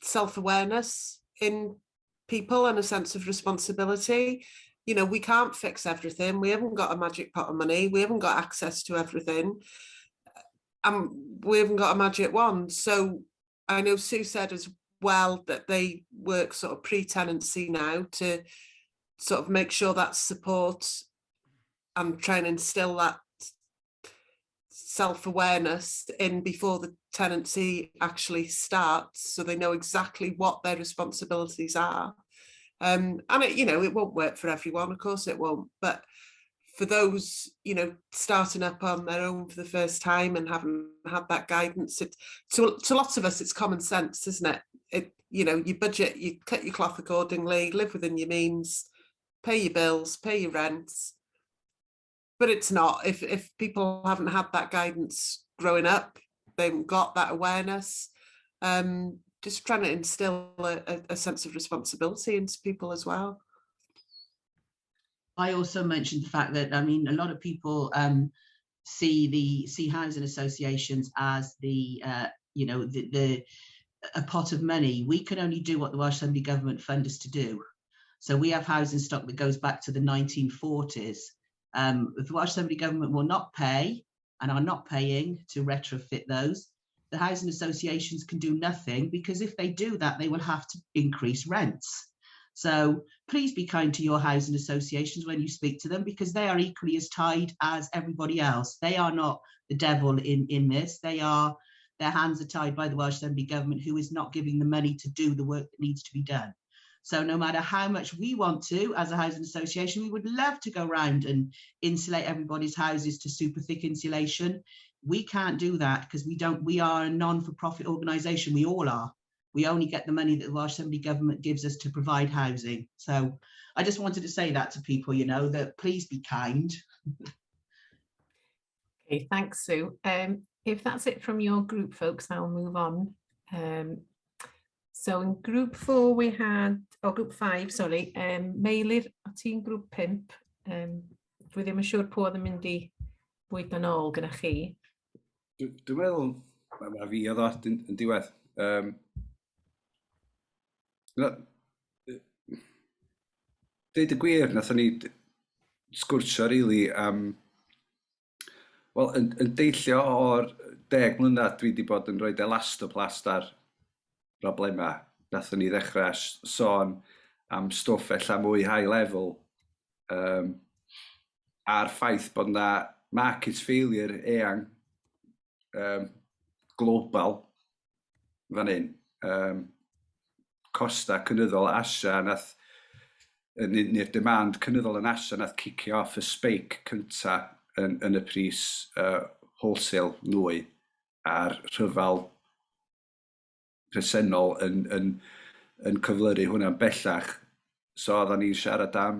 S16: self-awareness in people and a sense of responsibility. You know, we can't fix everything. We haven't got a magic pot of money. We haven't got access to everything. And we haven't got a magic wand. So I know Sue said as well that they work sort of pre-tenancy now to sort of make sure that support and try and instill that self-awareness in before the tenancy actually starts, so they know exactly what their responsibilities are. And it, you know, it won't work for everyone, of course it won't, but for those, you know, starting up on their own for the first time and haven't had that guidance, to lots of us it's common sense, isn't it? You know, you budget, you cut your cloth accordingly, live within your means, pay your bills, pay your rents. But it's not. If people haven't had that guidance growing up, they haven't got that awareness, just trying to instill a sense of responsibility into people as well.
S5: I also mentioned the fact that, I mean, a lot of people see housing associations as the you know, a pot of money. We can only do what the Welsh Assembly Government fund us to do. So we have housing stock that goes back to the 1940s. If the Welsh Assembly Government will not pay and are not paying to retrofit those, the housing associations can do nothing, because if they do that, they will have to increase rents. So please be kind to your housing associations when you speak to them, because they are equally as tied as everybody else. They are not the devil in this. Their hands are tied by the Welsh Assembly Government, who is not giving the money to do the work that needs to be done. So no matter how much we want to, as a housing association, we would love to go around and insulate everybody's houses to super thick insulation. We can't do that because we are a non-for-profit organisation. We all are. We only get the money that the Welsh Assembly Government gives us to provide housing. So I just wanted to say that to people, you know, that please be kind.
S2: Okay, thanks, Sue. If that's it from your group, folks, I'll move on. So in group 4 we had, or group 5, sorry, Meilir, o ti'n grŵp 5. Dwi ddim yn siŵr pwy oedd yn mynd I bwydo nôl gyda chi.
S7: Dwi'n meddwl, mae fi oedd o yn diwedd. Deud y gwir, nathon ni sgwrsio rili am, wel, yn deillio o'r 10 mlynedd dwi wedi bod yn rhoi elastoplast ar broblema. Nathon ni ddechrau sôn am stwff ella mwy high level, a'r ffaith bod na market failure eang global fan hyn. Costa cynyddol Asia nath, neu'r demand cynyddol yn Asia nath cicio off y spike cynta yn y pris wholesale nwy a'r rhyfal presennol yn cyflyru hwnna'n bellach. So oeddan ni'n siarad am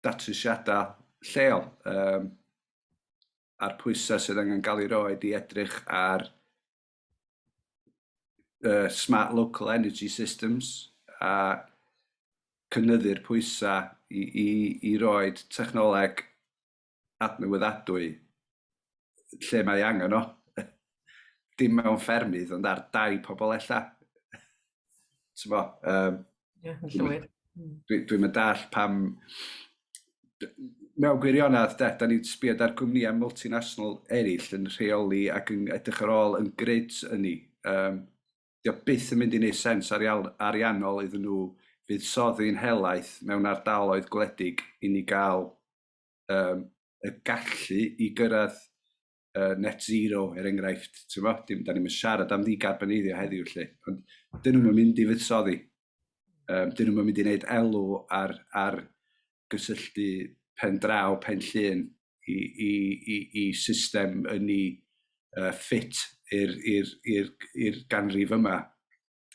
S7: datrysiadau lleol, a'r pwysau sydd angen cael ei roed I edrych ar smart local energy systems a cynyddu'r pwysau I roed technoleg adnewyddadwy lle mae angen o. Dim mewn ffermydd, ond ar 2 pobl ella. Dwi'n meddwl pam, mewn gwirionedd, da ni'n sbiad ar gwmnïau multinational eraill yn rheoli ac yn edrych ar ôl yn grids yni. Dio byth yn mynd I neud sens ariannol iddyn nhw fuddsoddi'n helaeth mewn ardaloedd gwledig I ni gael y gallu I gyrraedd net zero enghraifft. Da ni'n siarad am ddigarboneiddio heddiw lle, ond dyn nhw'n mynd I fuddsoddi. Dyn nhw'n mynd I wneud elw ar gysylltu pen draw, pen llun I system yn I ffit i'r ganrif yma,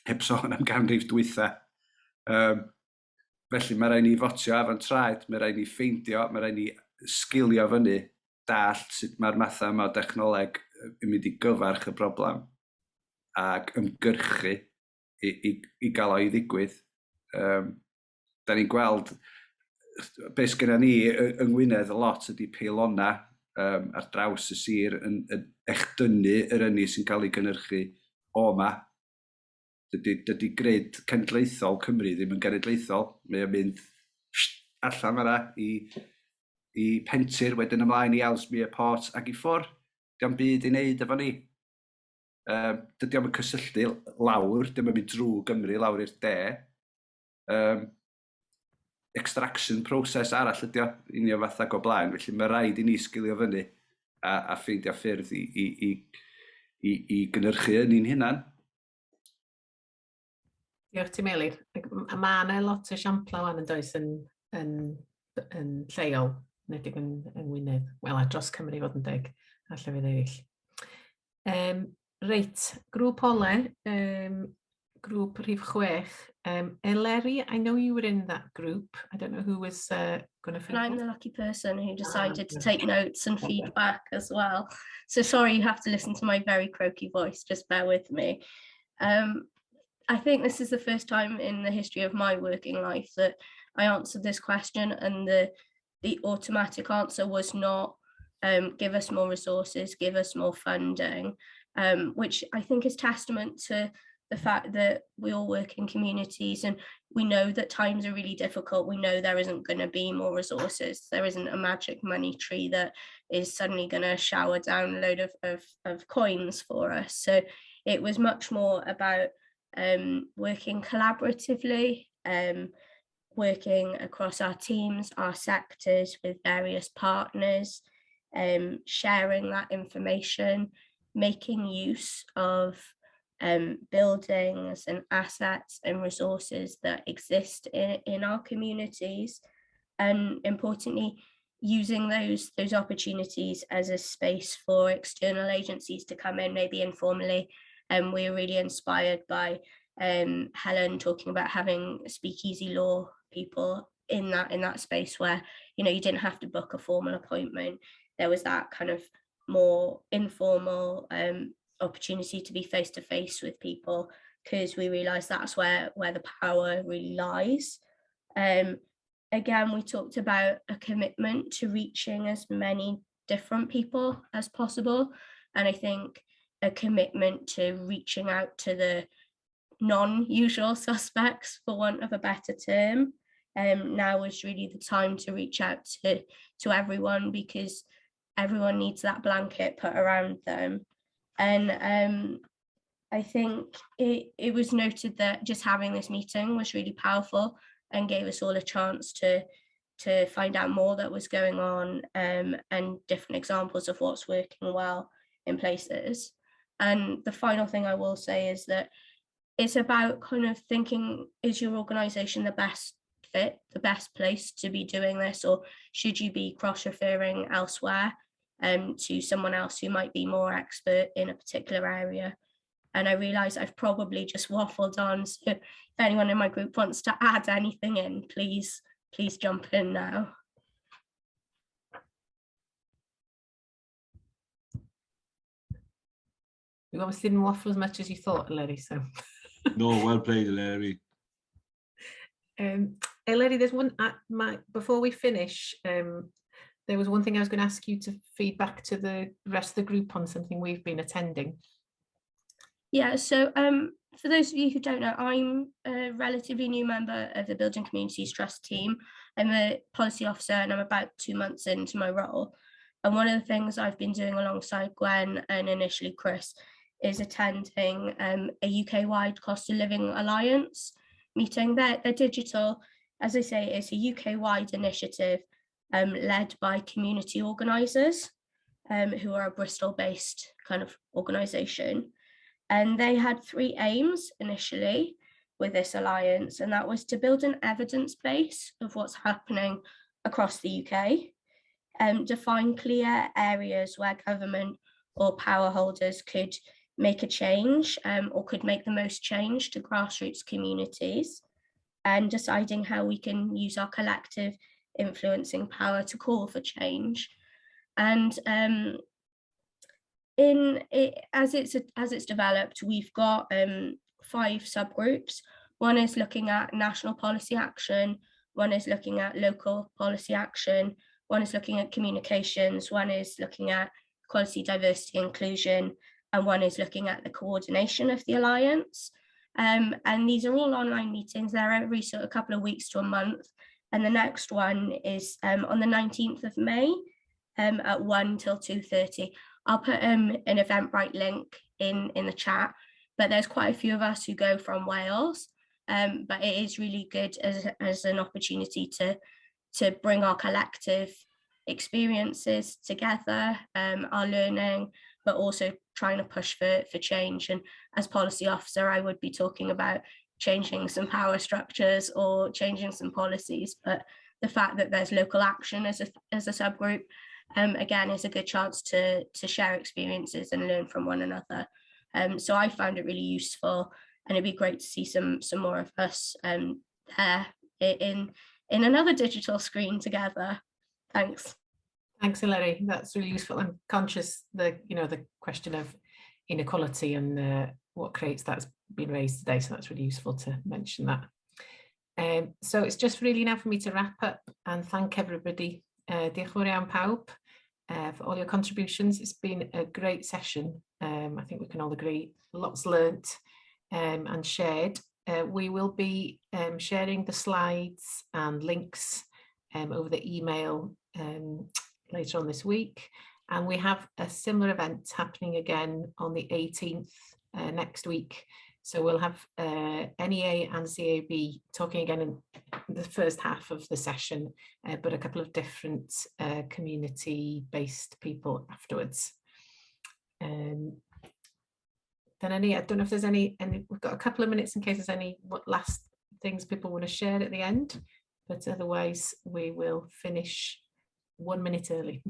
S7: heb sôn am ganrif dwytha. Felly mae rhaid ni fotio afon traed, mae rhaid ni ffeindio, mae rhaid ni sgilio fyny, dallt sut mae'r mathau yma o dechnoleg yn mynd I gyfarch y broblem ac ymgyrchu I gael o I ddigwydd. Da ni'n gweld, beth sgynna ni yng Ngwynedd lot ydy peilona ar draws y sir yn echdynnu yr ynni sy'n cael ei gynhyrchu o yma. Dydy grid cenedlaethol Cymru ddim yn genedlaethol. Mae o'n mynd allan fyna I Pentir, wedyn ymlaen I Ellesmere Port ac I ffwr. Diolch byd I wneud efo ni. Dydy o'n cysylltu lawr, dim yn mynd drwy Gymru lawr i'r de. Extraction process arall ydy o, unio fath ag o blaen, felly mae rhaid I ni sgilio fyny a ffeindio ffyrdd I gynhyrchu yn un hunan.
S2: Diolch ti Meilir. Mae yna lot o siampla wan yn does yn lleol, nedig yn Ngwynedd. Wel, a dros Cymru fod yn deg, a llefydd eraill. Reit, grŵp ole, grŵp rhif 6. Eleri, I know you were in that group. I don't know who was going to feedback.
S17: I'm the lucky person who decided to take notes and feedback as well. So sorry you have to listen to my very croaky voice, just bear with me. I think this is the first time in the history of my working life that I answered this question, and the automatic answer was not give us more resources, give us more funding, which I think is testament to the fact that we all work in communities, and we know that times are really difficult. We know there isn't going to be more resources. There isn't a magic money tree that is suddenly going to shower down a load of coins for us. So it was much more about working collaboratively, working across our teams, our sectors, with various partners, sharing that information, making use of buildings and assets and resources that exist in our communities, and importantly, using those opportunities as a space for external agencies to come in, maybe informally. And we're really inspired by Helen talking about having speakeasy law people in that space where, you know, you didn't have to book a formal appointment. There was that kind of more informal opportunity to be face to face with people, because we realized that's where the power really lies. Again, we talked about a commitment to reaching as many different people as possible, and I think a commitment to reaching out to the non-usual suspects, for want of a better term. Now is really the time to reach out to everyone, because everyone needs that blanket put around them. And I think it was noted that just having this meeting was really powerful and gave us all a chance to find out more that was going on, and different examples of what's working well in places. And the final thing I will say is that it's about kind of thinking, is your organisation the best fit, the best place to be doing this, or should you be cross-referring elsewhere to someone else who might be more expert in a particular area? And I realise I've probably just waffled on, so if anyone in my group wants to add anything in, please jump in now.
S2: You obviously didn't waffle as much as you thought, Larry, so.
S18: No, well played, Larry.
S2: Larry, there's one, before we finish, there was one thing I was going to ask you to feed back to the rest of the group on something we've been attending.
S17: Yeah, so for those of you who don't know, I'm a relatively new member of the Building Communities Trust team. I'm a policy officer and I'm about 2 months into my role. And one of the things I've been doing alongside Gwen and initially Chris is attending a UK-wide cost of living alliance meeting. They're digital. As I say, it's a UK-wide initiative led by community organisers who are a Bristol-based kind of organisation. And they had 3 aims initially with this alliance, and that was to build an evidence base of what's happening across the UK, define clear areas where government or power holders could make a change or could make the most change to grassroots communities, and deciding how we can use our collective influencing power to call for change. And as it's developed, we've got 5 subgroups. One is looking at national policy action, one is looking at local policy action, one is looking at communications, one is looking at equality, diversity, inclusion, and one is looking at the coordination of the alliance. And these are all online meetings. They're every sort of couple of weeks to a month. And the next one is on the 19th of May at 1 till 2:30. I'll put an Eventbrite link in the chat, but there's quite a few of us who go from Wales, but it is really good as an opportunity to bring our collective experiences together, our learning, but also trying to push for change. And as policy officer, I would be talking about changing some power structures or changing some policies, but the fact that there's local action as a subgroup, again, is a good chance to share experiences and learn from one another. So I found it really useful, and it'd be great to see some more of us there in another digital screen together. Thanks.
S2: Thanks, Larry. That's really useful. I'm conscious the question of inequality and what creates that's been raised today. So that's really useful to mention that. So it's just really now for me to wrap up and thank everybody. Diolch yn fawr iawn pawb for all your contributions. It's been a great session. I think we can all agree, lots learnt and shared. We will be sharing the slides and links over the email later on this week. And we have a similar event happening again on the 18th next week. So we'll have NEA and CAB talking again in the first half of the session, but a couple of different community-based people afterwards. Then I don't know if there's any, we've got a couple of minutes in case there's any last things people want to share at the end, but otherwise we will finish 1 minute early.